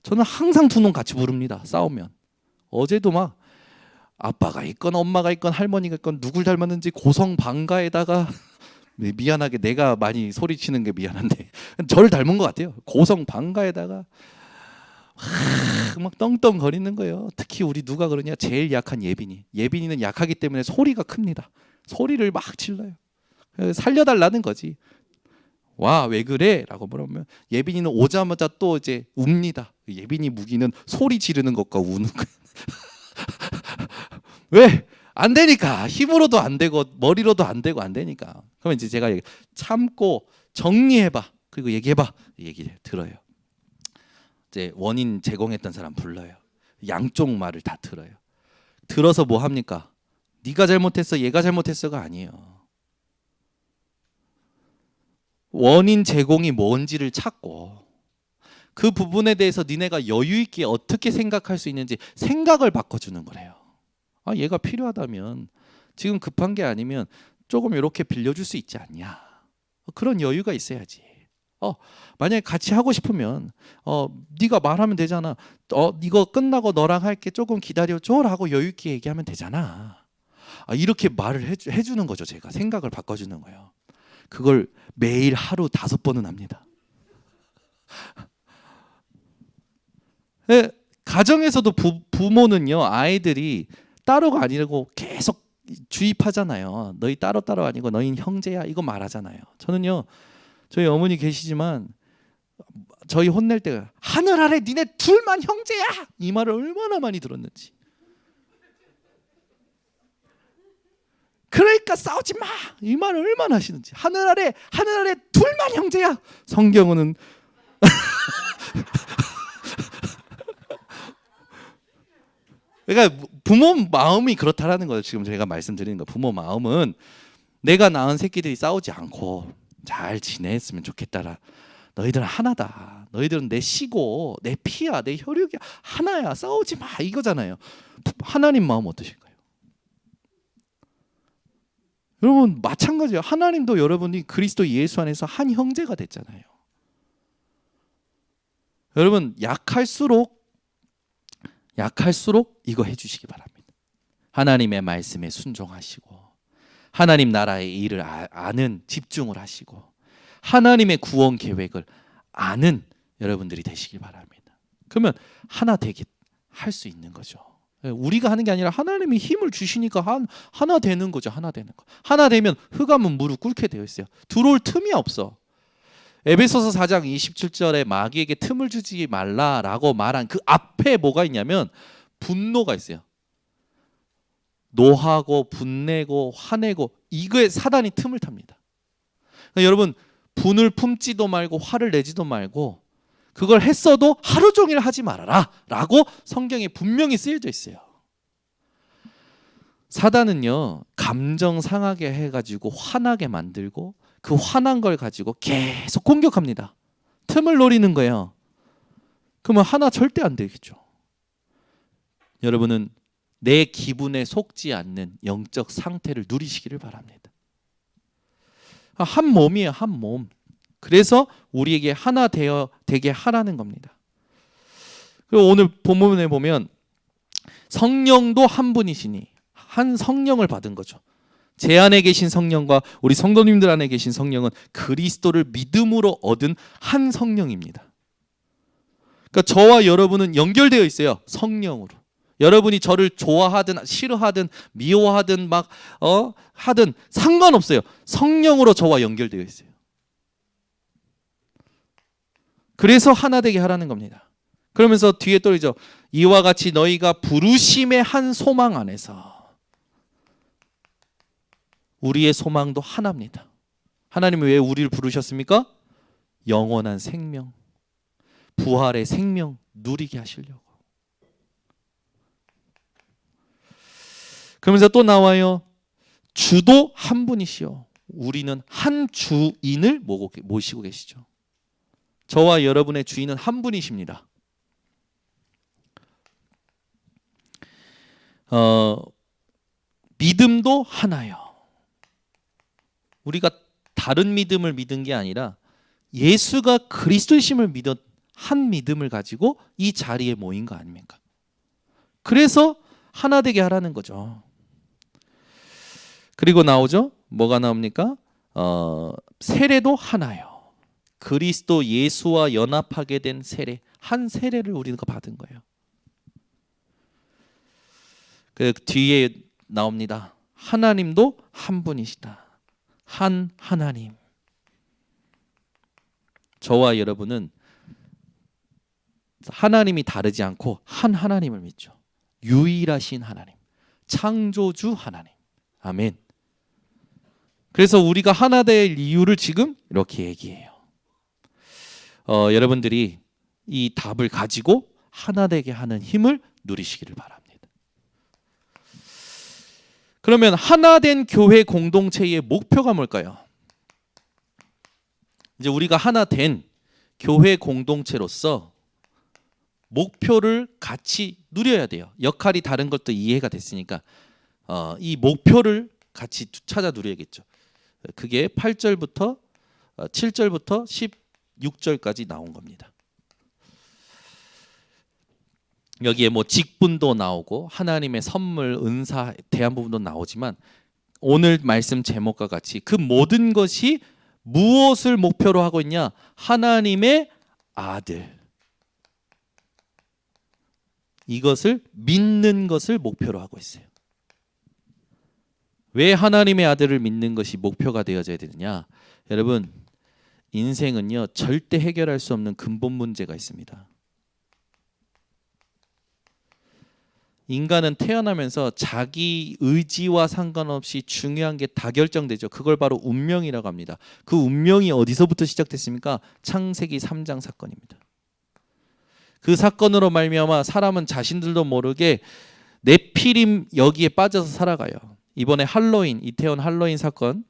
저는 항상 두 놈 같이 부릅니다. 싸우면. 어제도 막 아빠가 있건 엄마가 있건 할머니가 있건 누굴 닮았는지 고성방가에다가 미안하게 내가 많이 소리치는 게 미안한데 저를 닮은 것 같아요. 고성 방가에다가 막 떵떵거리는 거예요. 특히 우리 누가 그러냐? 제일 약한 예빈이. 예빈이는 약하기 때문에 소리가 큽니다. 소리를 막 질러요. 살려달라는 거지. 와, 왜 그래? 라고 물으면 예빈이는 오자마자 또 이제 웁니다. 예빈이 무기는 소리 지르는 것과 우는 거. 왜? 안 되니까. 힘으로도 안 되고 머리로도 안 되고 안 되니까. 그러면 이제 제가 참고 정리해봐. 그리고 얘기해봐. 얘기를 들어요. 이제 원인 제공했던 사람 불러요. 양쪽 말을 다 들어요. 들어서 뭐 합니까? 네가 잘못했어, 얘가 잘못했어가 아니에요. 원인 제공이 뭔지를 찾고 그 부분에 대해서 니네가 여유 있게 어떻게 생각할 수 있는지 생각을 바꿔주는 거래요. 아, 얘가 필요하다면 지금 급한 게 아니면 조금 이렇게 빌려줄 수 있지 않냐. 그런 여유가 있어야지. 만약에 같이 하고 싶으면 네가 말하면 되잖아. 이거 끝나고 너랑 할게, 조금 기다려줘라고 여유 있게 얘기하면 되잖아. 이렇게 말을 해주는 거죠. 제가 생각을 바꿔주는 거예요. 그걸 매일 하루 5번은 합니다. 가정에서도 부모는요, 아이들이 따로가 아니고 계속 주입하잖아요. 너희 따로 아니고 너희는 형제야, 이거 말하잖아요. 저는요, 저희 어머니 계시지만 저희 혼낼 때 하늘 아래 니네 둘만 형제야, 이 말을 얼마나 많이 들었는지. 그러니까 싸우지 마, 이 말을 얼마나 하시는지. 하늘 아래 둘만 형제야. 성경은 그러니까 부모 마음이 그렇다라는 거예요. 지금 제가 말씀드리는 거. 부모 마음은 내가 낳은 새끼들이 싸우지 않고 잘 지냈으면 좋겠다라. 너희들은 하나다. 너희들은 내 씨고 내 피야, 내 혈육이야. 하나야. 싸우지 마, 이거잖아요. 하나님 마음 어떠실까요? 여러분 마찬가지예요. 하나님도 여러분이 그리스도 예수 안에서 한 형제가 됐잖아요. 여러분 약할수록 이거 해주시기 바랍니다. 하나님의 말씀에 순종하시고 하나님 나라의 일을 아는, 집중을 하시고 하나님의 구원 계획을 아는 여러분들이 되시길 바랍니다. 그러면 하나 되게 할 수 있는 거죠. 우리가 하는 게 아니라 하나님이 힘을 주시니까 하나 되는 거죠. 하나 되는 거. 하나 되면 흑암은 무릎 꿇게 되어 있어요. 들어올 틈이 없어. 에베소서 4장 27절에 마귀에게 틈을 주지 말라라고 말한 그 앞에 뭐가 있냐면 분노가 있어요. 노하고 분내고 화내고 이거에 사단이 틈을 탑니다. 그러니까 여러분 분을 품지도 말고 화를 내지도 말고 그걸 했어도 하루 종일 하지 말아라 라고 성경에 분명히 쓰여져 있어요. 사단은요 감정 상하게 해가지고 화나게 만들고 그 화난 걸 가지고 계속 공격합니다. 틈을 노리는 거예요. 그러면 하나 절대 안 되겠죠. 여러분은 내 기분에 속지 않는 영적 상태를 누리시기를 바랍니다. 한 몸이에요. 한 몸. 그래서 우리에게 하나 되게 하라는 겁니다. 그리고 오늘 본문에 보면 성령도 한 분이시니 한 성령을 받은 거죠. 제 안에 계신 성령과 우리 성도님들 안에 계신 성령은 그리스도를 믿음으로 얻은 한 성령입니다. 그러니까 저와 여러분은 연결되어 있어요. 성령으로. 여러분이 저를 좋아하든 싫어하든 미워하든 막 하든 상관없어요. 성령으로 저와 연결되어 있어요. 그래서 하나 되게 하라는 겁니다. 그러면서 뒤에 또 있죠. 이와 같이 너희가 부르심의 한 소망 안에서. 우리의 소망도 하나입니다. 하나님이 왜 우리를 부르셨습니까? 영원한 생명, 부활의 생명 누리게 하시려고. 그러면서 또 나와요. 주도 한 분이시요. 우리는 한 주인을 모시고 계시죠. 저와 여러분의 주인은 한 분이십니다. 믿음도 하나요. 우리가 다른 믿음을 믿은 게 아니라 예수가 그리스도이심을 믿은 한 믿음을 가지고 이 자리에 모인 거 아닙니까? 그래서 하나 되게 하라는 거죠. 그리고 나오죠. 뭐가 나옵니까? 세례도 하나요. 그리스도 예수와 연합하게 된 세례, 한 세례를 우리가 받은 거예요. 그 뒤에 나옵니다. 하나님도 한 분이시다. 한 하나님. 저와 여러분은 하나님이 다르지 않고 한 하나님을 믿죠. 유일하신 하나님, 창조주 하나님. 아멘. 그래서 우리가 하나 될 이유를 지금 이렇게 얘기해요. 여러분들이 이 답을 가지고 하나 되게 하는 힘을 누리시기를 바랍니다. 그러면 하나 된 교회 공동체의 목표가 뭘까요? 이제 우리가 하나 된 교회 공동체로서 목표를 같이 누려야 돼요. 역할이 다른 것도 이해가 됐으니까 이 목표를 같이 찾아 누려야겠죠. 그게 8절부터 7절부터 16절까지 나온 겁니다. 여기에 뭐 직분도 나오고 하나님의 선물, 은사 대한 부분도 나오지만 오늘 말씀 제목과 같이 그 모든 것이 무엇을 목표로 하고 있냐? 하나님의 아들. 이것을 믿는 것을 목표로 하고 있어요. 왜 하나님의 아들을 믿는 것이 목표가 되어져야 되느냐? 여러분, 인생은요 절대 해결할 수 없는 근본 문제가 있습니다. 인간은 태어나면서 자기 의지와 상관없이 중요한 게 다 결정되죠. 그걸 바로 운명이라고 합니다. 그 운명이 어디서부터 시작됐습니까? 창세기 3장 사건입니다. 그 사건으로 말미암아 사람은 자신들도 모르게 네피림 여기에 빠져서 살아가요. 이번에 할로윈, 이태원 할로윈 사건,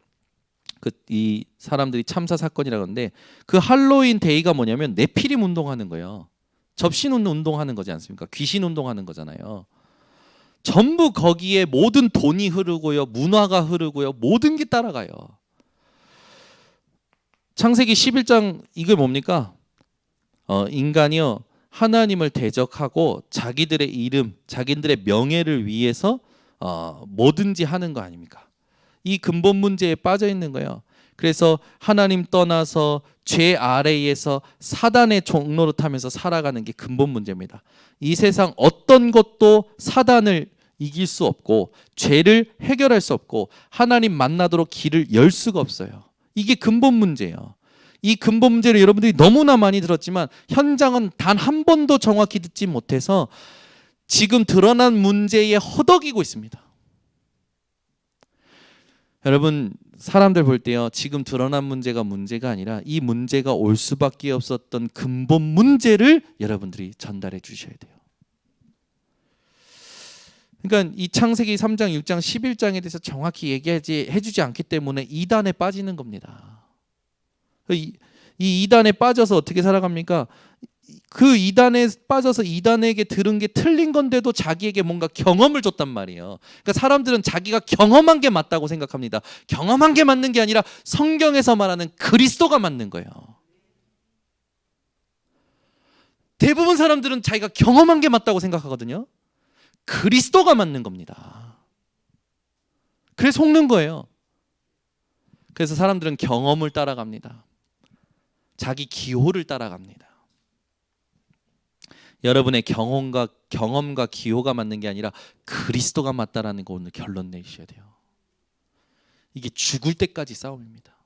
이 사람들이 참사 사건이라고 하는데 그 할로윈 데이가 뭐냐면 네피림 운동하는 거예요. 접신 운동하는 거지 않습니까? 귀신 운동하는 거잖아요. 전부 거기에 모든 돈이 흐르고요, 문화가 흐르고요, 모든 게 따라가요. 창세기 11장 이게 뭡니까? 인간이요 하나님을 대적하고 자기들의 이름, 자기들의 명예를 위해서 뭐든지 하는 거 아닙니까? 이 근본 문제에 빠져 있는 거예요. 그래서 하나님 떠나서 죄 아래에서 사단의 종로를 타면서 살아가는 게 근본 문제입니다. 이 세상 어떤 것도 사단을 이길 수 없고 죄를 해결할 수 없고 하나님 만나도록 길을 열 수가 없어요. 이게 근본 문제예요. 이 근본 문제를 여러분들이 너무나 많이 들었지만 현장은 단 한 번도 정확히 듣지 못해서 지금 드러난 문제에 허덕이고 있습니다. 여러분 사람들 볼 때요 지금 드러난 문제가 아니라 이 문제가 올 수밖에 없었던 근본 문제를 여러분들이 전달해 주셔야 돼요. 그러니까 이 창세기 3장, 6장, 11장에 대해서 정확히 해주지 않기 때문에 이단에 빠지는 겁니다. 이 이단에 빠져서 어떻게 살아갑니까? 그 이단에 빠져서 이단에게 들은 게 틀린 건데도 자기에게 뭔가 경험을 줬단 말이에요. 그러니까 사람들은 자기가 경험한 게 맞다고 생각합니다. 경험한 게 맞는 게 아니라 성경에서 말하는 그리스도가 맞는 거예요. 대부분 사람들은 자기가 경험한 게 맞다고 생각하거든요. 그리스도가 맞는 겁니다. 그래서 속는 거예요. 그래서 사람들은 경험을 따라갑니다. 자기 기호를 따라갑니다. 여러분의 경험과 기호가 맞는 게 아니라 그리스도가 맞다라는 거 오늘 결론 내셔야 돼요. 이게 죽을 때까지 싸움입니다.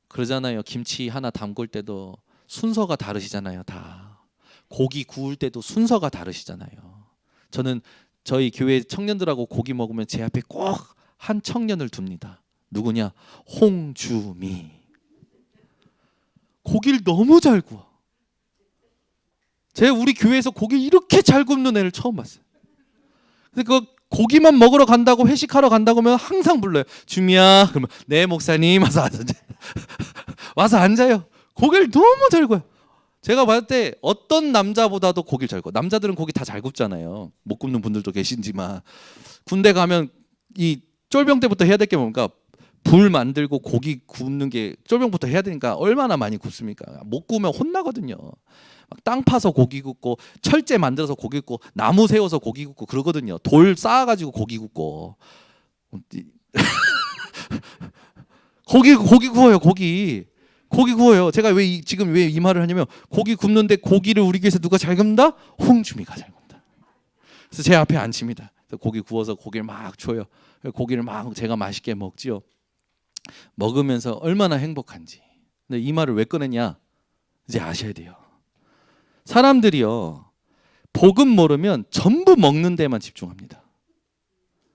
그러잖아요. 김치 하나 담글 때도 순서가 다르시잖아요. 다 고기 구울 때도 순서가 다르시잖아요. 저는 저희 교회 청년들하고 고기 먹으면 제 앞에 꼭 한 청년을 둡니다. 누구냐? 홍주미. 고기를 너무 잘 구워. 제가 우리 교회에서 고기 이렇게 잘 굽는 애를 처음 봤어요. 근데 그 고기만 먹으러 간다고 회식하러 간다고 하면 항상 불러요. 주미야. 그러면 네 목사님 와서 앉아요. 고기를 너무 잘 구워요. 제가 봤을 때 어떤 남자보다도 고기를 잘 구워. 남자들은 고기 다 잘 굽잖아요. 못 굽는 분들도 계신지만 군대 가면 이 쫄병 때부터 해야 될 게 뭡니까? 불 만들고 고기 굽는 게 쫄병부터 해야 되니까 얼마나 많이 굽습니까? 못 구우면 혼나거든요. 막 땅 파서 고기 굽고 철제 만들어서 고기 굽고 나무 세워서 고기 굽고 그러거든요. 돌 쌓아가지고 고기 굽고 고기 구워요. 고기 구워요. 제가 지금 왜 이 말을 하냐면 고기 굽는데 고기를 우리 교회에서 누가 잘 굽는다? 홍주미가 잘 굽는다. 그래서 제 앞에 앉힙니다. 그래서 고기 구워서 고기를 막 줘요. 고기를 막 제가 맛있게 먹지요. 먹으면서 얼마나 행복한지. 근데 이 말을 왜 꺼냈냐? 이제 아셔야 돼요. 사람들이요, 복음 모르면 전부 먹는 데만 집중합니다.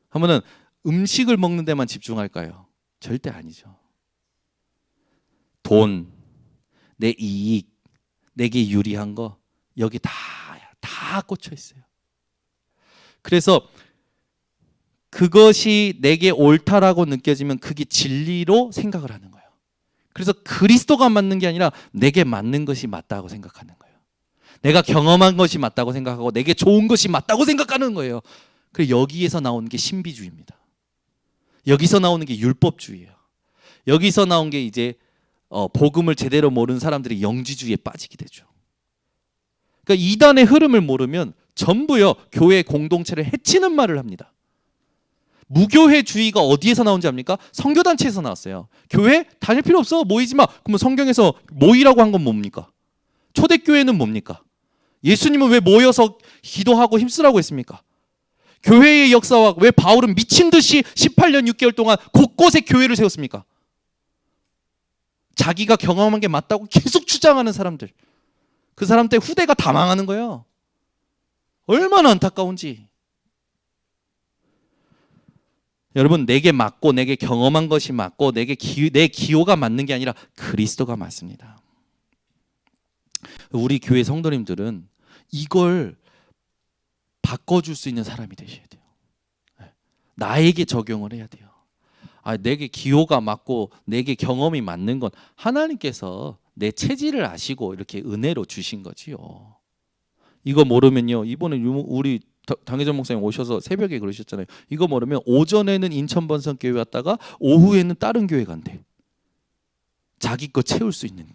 하면은 음식을 먹는 데만 집중할까요? 절대 아니죠. 돈, 내 이익, 내게 유리한 거 여기 다 꽂혀 있어요. 그래서 그것이 내게 옳다라고 느껴지면 그게 진리로 생각을 하는 거예요. 그래서 그리스도가 맞는 게 아니라 내게 맞는 것이 맞다고 생각하는 거예요. 내가 경험한 것이 맞다고 생각하고 내게 좋은 것이 맞다고 생각하는 거예요. 그래서 여기에서 나오는 게 신비주의입니다. 여기서 나오는 게 율법주의예요. 여기서 나온 게 이제 복음을 제대로 모르는 사람들이 영지주의에 빠지게 되죠. 그러니까 이단의 흐름을 모르면 전부요, 교회 공동체를 해치는 말을 합니다. 무교회주의가 어디에서 나온지 압니까? 선교단체에서 나왔어요. 교회 다닐 필요 없어, 모이지 마. 그러면 성경에서 모이라고 한 건 뭡니까? 초대교회는 뭡니까? 예수님은 왜 모여서 기도하고 힘쓰라고 했습니까? 교회의 역사와 왜 바울은 미친 듯이 18년 6개월 동안 곳곳에 교회를 세웠습니까? 자기가 경험한 게 맞다고 계속 주장하는 사람들, 그 사람 때 후대가 다 망하는 거예요. 얼마나 안타까운지. 여러분, 내게 맞고 내게 경험한 것이 맞고 내 기호가 맞는 게 아니라 그리스도가 맞습니다. 우리 교회 성도님들은 이걸 바꿔줄 수 있는 사람이 되셔야 돼요. 나에게 적용을 해야 돼요. 내게 기호가 맞고 내게 경험이 맞는 건 하나님께서 내 체질을 아시고 이렇게 은혜로 주신 거지요. 이거 모르면요, 이번에 우리 당회전 목사님 오셔서 새벽에 그러셨잖아요. 이거 모르면 오전에는 인천 번성교회 왔다가 오후에는 다른 교회 간대. 자기 거 채울 수 있는,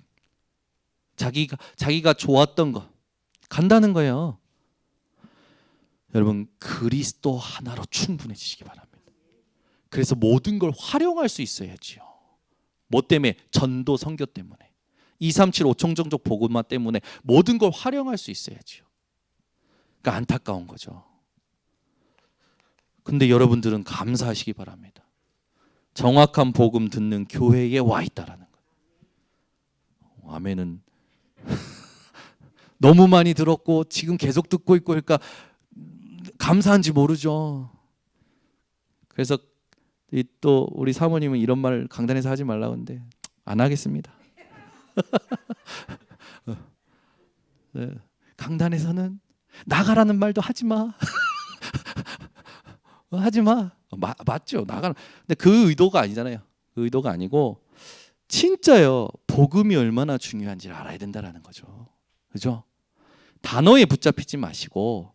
자기가 좋았던 거 간다는 거예요. 여러분, 그리스도 하나로 충분해지시기 바랍니다. 그래서 모든 걸 활용할 수 있어야지요. 뭐 때문에? 전도 선교 때문에, 237 5청정족 복음화 때문에 모든 걸 활용할 수 있어야지요. 그러니까 안타까운 거죠. 근데 여러분들은 감사하시기 바랍니다. 정확한 복음 듣는 교회에 와 있다라는 거예요. 아멘은 너무 많이 들었고 지금 계속 듣고 있고 그러니까 감사한지 모르죠. 그래서 또 우리 사모님은 이런 말 강단에서 하지 말라고 하는데 안 하겠습니다. 네. 강단에서는 나가라는 말도 하지 마. 하지 마. 맞죠. 나가라. 근데 그 의도가 아니잖아요. 그 의도가 아니고 진짜요, 복음이 얼마나 중요한지를 알아야 된다라는 거죠. 그죠? 단어에 붙잡히지 마시고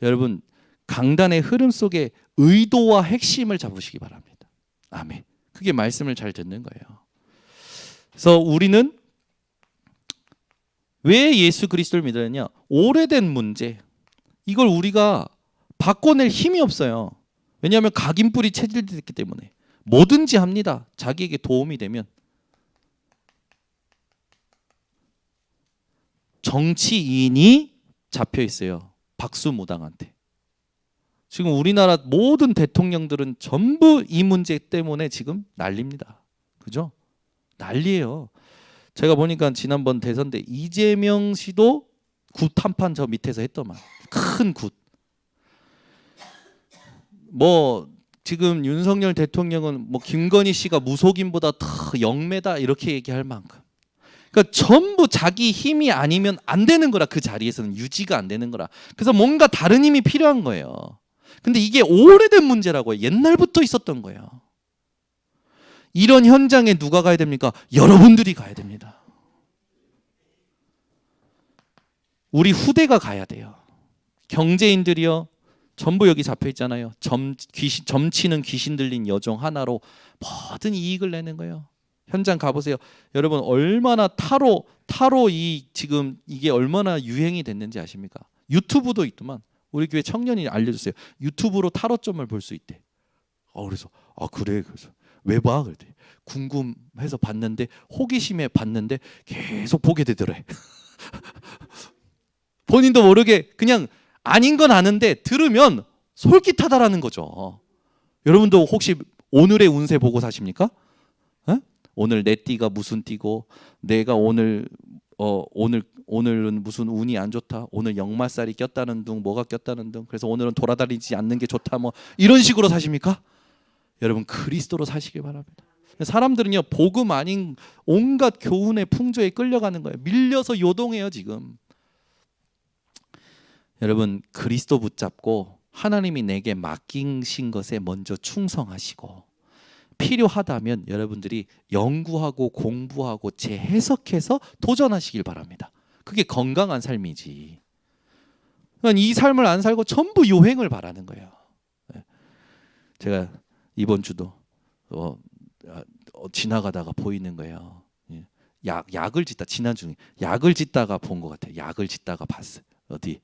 여러분, 강단의 흐름 속에 의도와 핵심을 잡으시기 바랍니다. 아멘. 그게 말씀을 잘 듣는 거예요. 그래서 우리는 왜 예수 그리스도를 믿으느냐? 오래된 문제, 이걸 우리가 바꿔낼 힘이 없어요. 왜냐하면 각인뿌리 체질됐기 때문에 뭐든지 합니다. 자기에게 도움이 되면. 정치인이 잡혀 있어요, 박수무당한테. 지금 우리나라 모든 대통령들은 전부 이 문제 때문에 지금 난립니다. 그죠? 난리예요. 제가 보니까 지난번 대선 때 이재명 씨도 굿 한판 저 밑에서 했더만, 큰 굿. 뭐 지금 윤석열 대통령은 뭐 김건희 씨가 무속인보다 더 영매다 이렇게 얘기할 만큼. 그러니까 전부 자기 힘이 아니면 안 되는 거라. 그 자리에서는 유지가 안 되는 거라. 그래서 뭔가 다른 힘이 필요한 거예요. 근데 이게 오래된 문제라고요. 옛날부터 있었던 거예요. 이런 현장에 누가 가야 됩니까? 여러분들이 가야 됩니다. 우리 후대가 가야 돼요. 경제인들이요, 전부 여기 잡혀 있잖아요. 점치는 귀신 들린 여종 하나로 모든 이익을 내는 거예요. 현장 가보세요. 여러분, 얼마나 타로 지금 이게 얼마나 유행이 됐는지 아십니까? 유튜브도 있더만. 우리 교회 청년이 알려줬어요. 유튜브로 타로점을 볼 수 있대. 그래서 그래. 그래서 왜 봐? 그랬더니 궁금해서 봤는데, 호기심에 봤는데 계속 보게 되더래. 본인도 모르게 그냥 아닌 건 아는데 들으면 솔깃하다라는 거죠. 여러분도 혹시 오늘의 운세 보고 사십니까? 에? 오늘 내 띠가 무슨 띠고, 내가 오늘은 무슨 운이 안 좋다, 오늘 역마살이 꼈다는 둥, 뭐가 꼈다는 둥, 그래서 오늘은 돌아다니지 않는 게 좋다, 뭐 이런 식으로 사십니까? 여러분, 그리스도로 사시길 바랍니다. 사람들은요, 복음 아닌 온갖 교훈의 풍조에 끌려가는 거예요. 밀려서 요동해요 지금. 여러분, 그리스도 붙잡고 하나님이 내게 맡기신 것에 먼저 충성하시고, 필요하다면 여러분들이 연구하고 공부하고 재해석해서 도전하시길 바랍니다. 그게 건강한 삶이지. 그러니까 이 삶을 안 살고 전부 요행을 바라는 거예요. 제가 이번 주도 지나가다가 보이는 거예요. 약을 짓다, 지난주에 약을 짓다가 본 것 같아요. 약을 짓다가 봤어요. 어디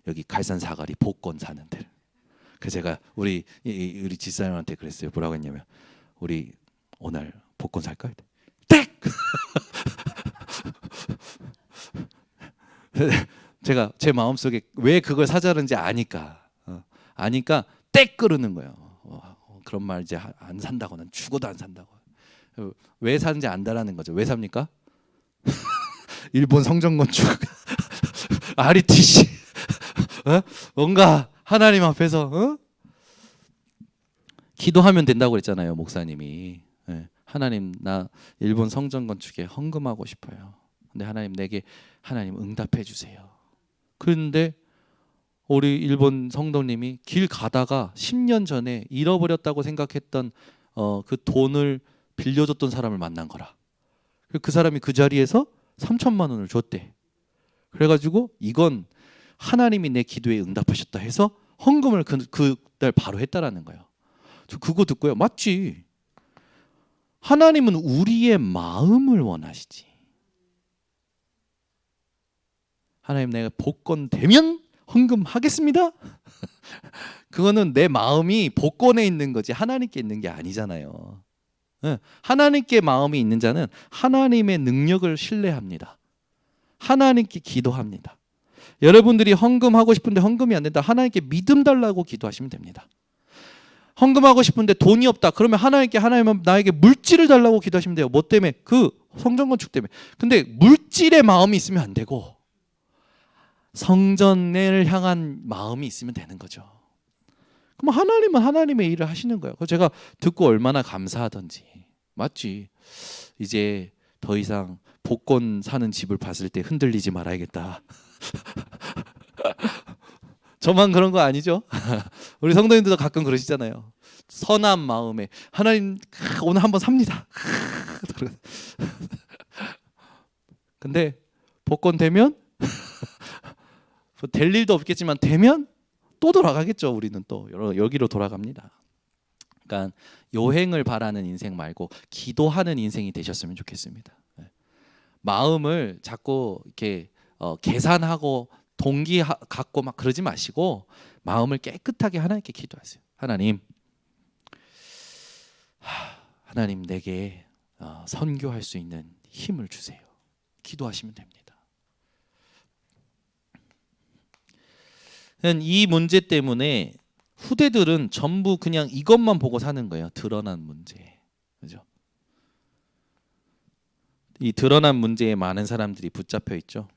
여기 갈산 사거리 복권 사는 데를. 그래서 제가 우리 집사님한테 그랬어요. 뭐라고 했냐면, 우리 오늘 복권 살까? 땡! 제가 제 마음속에 왜 그걸 사자는지 아니까 땡 그러는 거예요. 그런 말 이제 안 산다고, 난 죽어도 안 산다고. 왜 사는지 안다라는 거죠. 왜 삽니까? 일본 성전 건축 RETC 뭔가 하나님 앞에서 기도하면 된다고 그랬잖아요, 목사님이. 하나님, 나 일본 성전 건축에 헌금하고 싶어요. 근데 하나님, 내게 하나님 응답해 주세요. 그런데 우리 일본 성도님이 길 가다가 10년 전에 잃어버렸다고 생각했던 그 돈을 빌려줬던 사람을 만난 거라. 그 사람이 그 자리에서 3천만 원을 줬대. 그래가지고 이건 하나님이 내 기도에 응답하셨다 해서 헌금을 그날 바로 했다라는 거예요. 저 그거 듣고요, 맞지? 하나님은 우리의 마음을 원하시지. 하나님, 내가 복권 되면 헌금하겠습니다. 그거는 내 마음이 복권에 있는 거지 하나님께 있는 게 아니잖아요. 하나님께 마음이 있는 자는 하나님의 능력을 신뢰합니다. 하나님께 기도합니다. 여러분들이 헌금하고 싶은데 헌금이 안 된다, 하나님께 믿음 달라고 기도하시면 됩니다. 헌금하고 싶은데 돈이 없다, 그러면 하나님께, 하나님은 나에게 물질을 달라고 기도하시면 돼요. 뭐 때문에? 그 성전 건축 때문에. 근데 물질의 마음이 있으면 안 되고 성전을 향한 마음이 있으면 되는 거죠. 그럼 하나님은 하나님의 일을 하시는 거예요. 제가 듣고 얼마나 감사하던지. 맞지? 이제 더 이상 복권 사는 집을 봤을 때 흔들리지 말아야겠다. 저만 그런 거 아니죠? 우리 성도님들도 가끔 그러시잖아요. 선한 마음에 하나님, 오늘 한번 삽니다. 근데 복권 되면 될 일도 없겠지만 되면 또 돌아가겠죠. 우리는 또 여기로 돌아갑니다. 그러니까 요행을 바라는 인생 말고 기도하는 인생이 되셨으면 좋겠습니다. 마음을 자꾸 이렇게 계산하고 동기 갖고 막 그러지 마시고 마음을 깨끗하게 하나님께 기도하세요. 하나님 내게 선교할 수 있는 힘을 주세요. 기도하시면 됩니다. 이 문제 때문에 후대들은 전부 그냥 이것만 보고 사는 거예요. 드러난 문제. 그죠? 이 드러난 문제에 많은 사람들이 붙잡혀 있죠.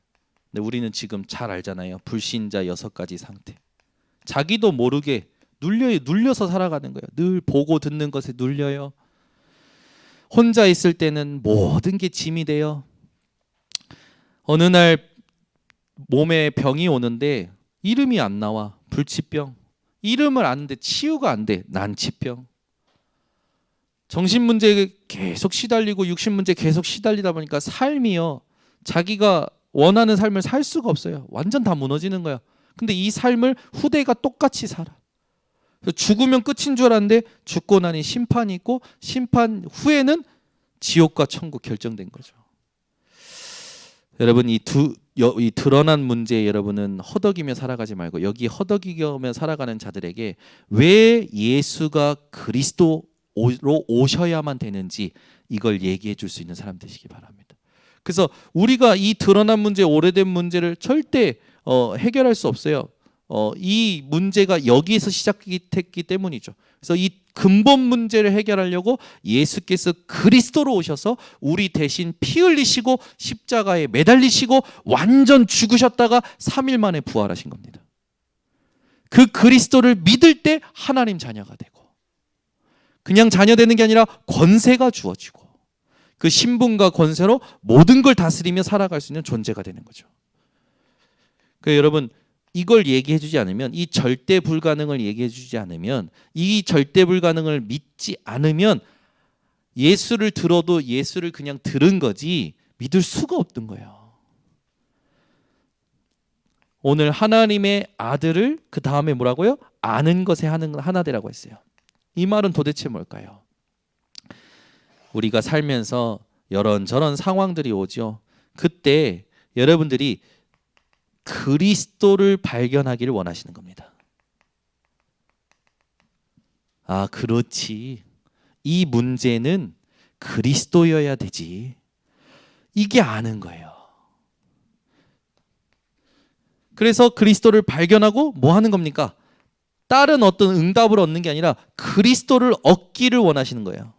근데 우리는 지금 잘 알잖아요. 불신자 6가지 상태. 자기도 모르게 눌려서 살아가는 거예요. 늘 보고 듣는 것에 눌려요. 혼자 있을 때는 모든 게 짐이 돼요. 어느 날 몸에 병이 오는데 이름이 안 나와. 불치병. 이름을 아는데 치유가 안 돼. 난치병. 정신 문제에 계속 시달리고 육신 문제에 계속 시달리다 보니까 삶이요, 자기가 원하는 삶을 살 수가 없어요. 완전 다 무너지는 거야. 근데 이 삶을 후대가 똑같이 살아. 죽으면 끝인 줄 알았는데 죽고 나니 심판이 있고 심판 후에는 지옥과 천국 결정된 거죠. 여러분, 이 드러난 문제에 여러분은 허덕이며 살아가지 말고 여기 허덕이며 살아가는 자들에게 왜 예수가 그리스도 오셔야만 되는지 이걸 얘기해 줄 수 있는 사람 되시기 바랍니다. 그래서 우리가 이 드러난 문제, 오래된 문제를 절대 해결할 수 없어요. 이 문제가 여기에서 시작했기 때문이죠. 그래서 이 근본 문제를 해결하려고 예수께서 그리스도로 오셔서 우리 대신 피 흘리시고 십자가에 매달리시고 완전 죽으셨다가 3일 만에 부활하신 겁니다. 그 그리스도를 믿을 때 하나님 자녀가 되고, 그냥 자녀 되는 게 아니라 권세가 주어지고, 그 신분과 권세로 모든 걸 다스리며 살아갈 수 있는 존재가 되는 거죠. 그러니까 여러분, 이걸 얘기해 주지 않으면, 이 절대 불가능을 얘기해 주지 않으면, 이 절대 불가능을 믿지 않으면 예수를 들어도 예수를 그냥 들은 거지 믿을 수가 없던 거예요. 오늘 하나님의 아들을 그 다음에 뭐라고요? 아는 것에 하나 되라고 했어요. 이 말은 도대체 뭘까요? 우리가 살면서 이런저런 상황들이 오죠. 그때 여러분들이 그리스도를 발견하기를 원하시는 겁니다. 아, 그렇지. 이 문제는 그리스도여야 되지. 이게 아는 거예요. 그래서 그리스도를 발견하고 뭐 하는 겁니까? 다른 어떤 응답을 얻는 게 아니라 그리스도를 얻기를 원하시는 거예요.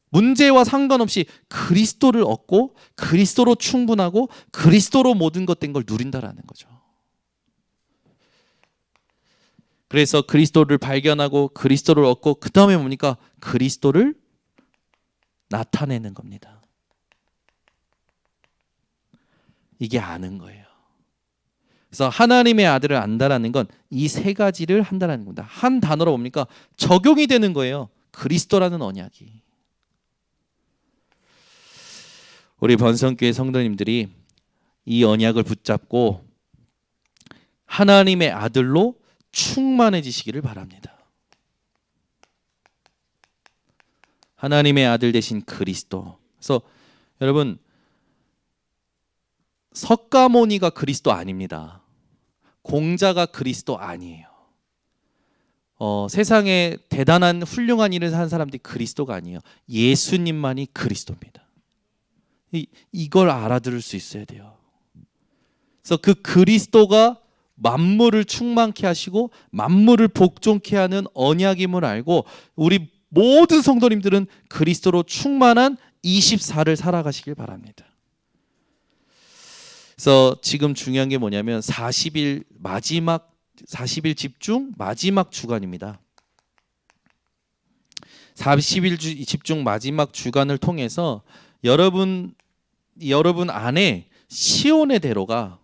문제와 상관없이 그리스도를 얻고 그리스도로 충분하고 그리스도로 모든 것 된 걸 누린다라는 거죠. 그래서 그리스도를 발견하고 그리스도를 얻고 그 다음에 뭡니까? 그리스도를 나타내는 겁니다. 이게 아는 거예요. 그래서 하나님의 아들을 안다라는 건 이 세 가지를 한다라는 겁니다. 한 단어로 뭡니까? 적용이 되는 거예요. 그리스도라는 언약이. 우리 번성교회 성도님들이 이 언약을 붙잡고 하나님의 아들로 충만해지시기를 바랍니다. 하나님의 아들 대신 그리스도. 그래서 여러분, 석가모니가 그리스도 아닙니다. 공자가 그리스도 아니에요. 세상에 대단한 훌륭한 일을 한 사람들이 그리스도가 아니에요. 예수님만이 그리스도입니다. 이걸 알아들을 수 있어야 돼요. 그래서 그 그리스도가 만물을 충만케 하시고 만물을 복종케 하는 언약임을 알고 우리 모든 성도님들은 그리스도로 충만한 24를 살아가시길 바랍니다. 그래서 지금 중요한 게 뭐냐면 40일 집중 마지막 주간입니다. 40일 집중 마지막 주간을 통해서 여러분 안에 시온의 대로라는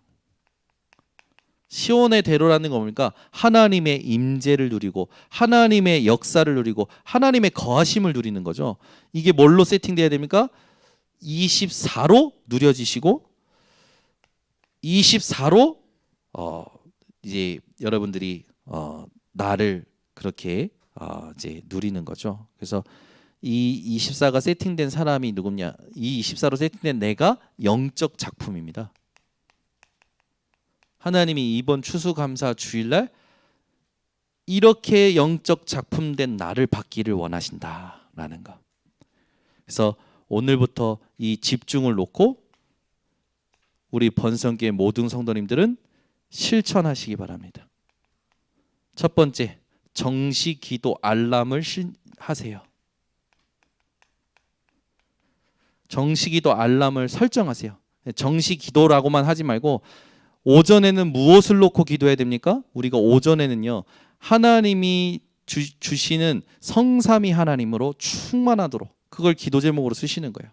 거 뭡니까? 하나님의 임재를 누리고 하나님의 역사를 누리고 하나님의 거하심을 누리는 거죠. 이게 뭘로 세팅돼야 됩니까? 24로 누려지시고 24로 이제 여러분들이 나를 그렇게 이제 누리는 거죠. 그래서 이 24가 세팅된 사람이 누구냐? 이 24로 세팅된 내가 영적 작품입니다. 하나님이 이번 추수감사 주일날 이렇게 영적 작품된 나를 받기를 원하신다라는 거. 그래서 오늘부터 이 집중을 놓고 우리 번성교회 모든 성도님들은 실천하시기 바랍니다. 첫 번째, 정시 기도 알람을 하세요. 정시 기도 알람을 설정하세요. 정시 기도라고만 하지 말고 오전에는 무엇을 놓고 기도해야 됩니까? 우리가 오전에는요, 하나님이 주시는 성삼위 하나님으로 충만하도록 그걸 기도 제목으로 쓰시는 거예요.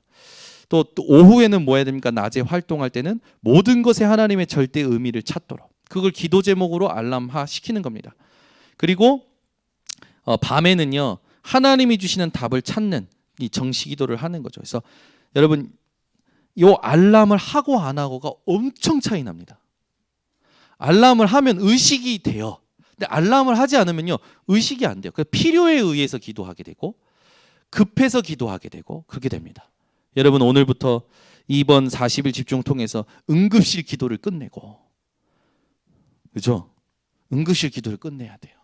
또 오후에는 뭐 해야 됩니까? 낮에 활동할 때는 모든 것에 하나님의 절대 의미를 찾도록 그걸 기도 제목으로 알람화 시키는 겁니다. 그리고 밤에는요, 하나님이 주시는 답을 찾는 이 정시 기도를 하는 거죠. 그래서 여러분, 이 알람을 하고 안 하고가 엄청 차이 납니다. 알람을 하면 의식이 돼요. 근데 알람을 하지 않으면요, 의식이 안 돼요. 그래서 필요에 의해서 기도하게 되고 급해서 기도하게 되고 그렇게 됩니다. 여러분, 오늘부터 이번 40일 집중 통해서 응급실 기도를 끝내고, 그죠? 응급실 기도를 끝내야 돼요.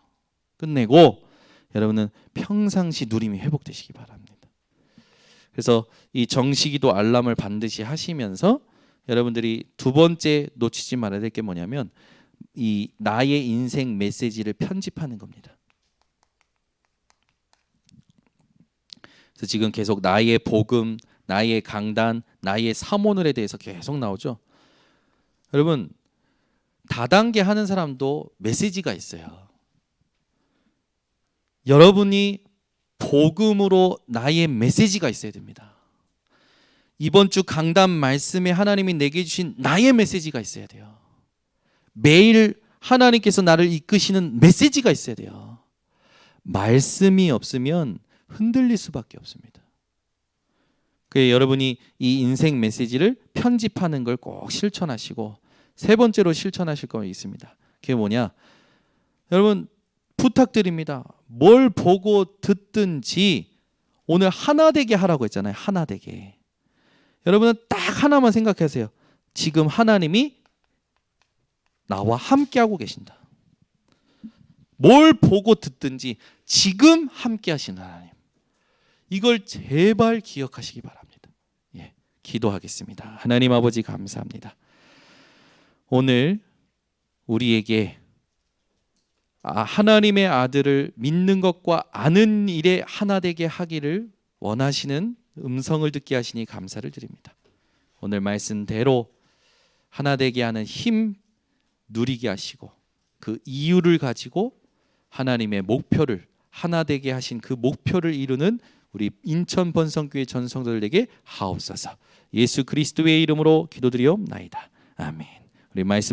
끝내고 여러분은 평상시 누림이 회복되시기 바랍니다. 그래서 이 정시기도 알람을 반드시 하시면서 여러분들이 두 번째 놓치지 말아야 될 게 뭐냐면 이 나의 인생 메시지를 편집하는 겁니다. 그래서 지금 계속 나의 복음, 나의 강단, 나의 사모늘에 대해서 계속 나오죠. 여러분 다단계 하는 사람도 메시지가 있어요. 여러분이 복음으로 나의 메시지가 있어야 됩니다. 이번 주 강단 말씀에 하나님이 내게 주신 나의 메시지가 있어야 돼요. 매일 하나님께서 나를 이끄시는 메시지가 있어야 돼요. 말씀이 없으면 흔들릴 수밖에 없습니다. 그래서 여러분이 이 인생 메시지를 편집하는 걸 꼭 실천하시고 세 번째로 실천하실 거 있습니다. 그게 뭐냐? 여러분 부탁드립니다. 뭘 보고 듣든지 오늘 하나 되게 하라고 했잖아요. 하나 되게. 여러분은 딱 하나만 생각하세요. 지금 하나님이 나와 함께하고 계신다. 뭘 보고 듣든지 지금 함께 하시는 하나님. 이걸 제발 기억하시기 바랍니다. 예, 기도하겠습니다. 하나님 아버지 감사합니다. 오늘 우리에게 하나님의 아들을 믿는 것과 아는 일에 하나 되게 하기를 원하시는 음성을 듣게 하시니 감사를 드립니다. 오늘 말씀대로 하나 되게 하는 힘 누리게 하시고 그 이유를 가지고 하나님의 목표를 하나 되게 하신 그 목표를 이루는 우리 인천 번성교회 전성도들에게 하옵소서. 예수 그리스도의 이름으로 기도드리옵나이다. 아멘. 우리 말씀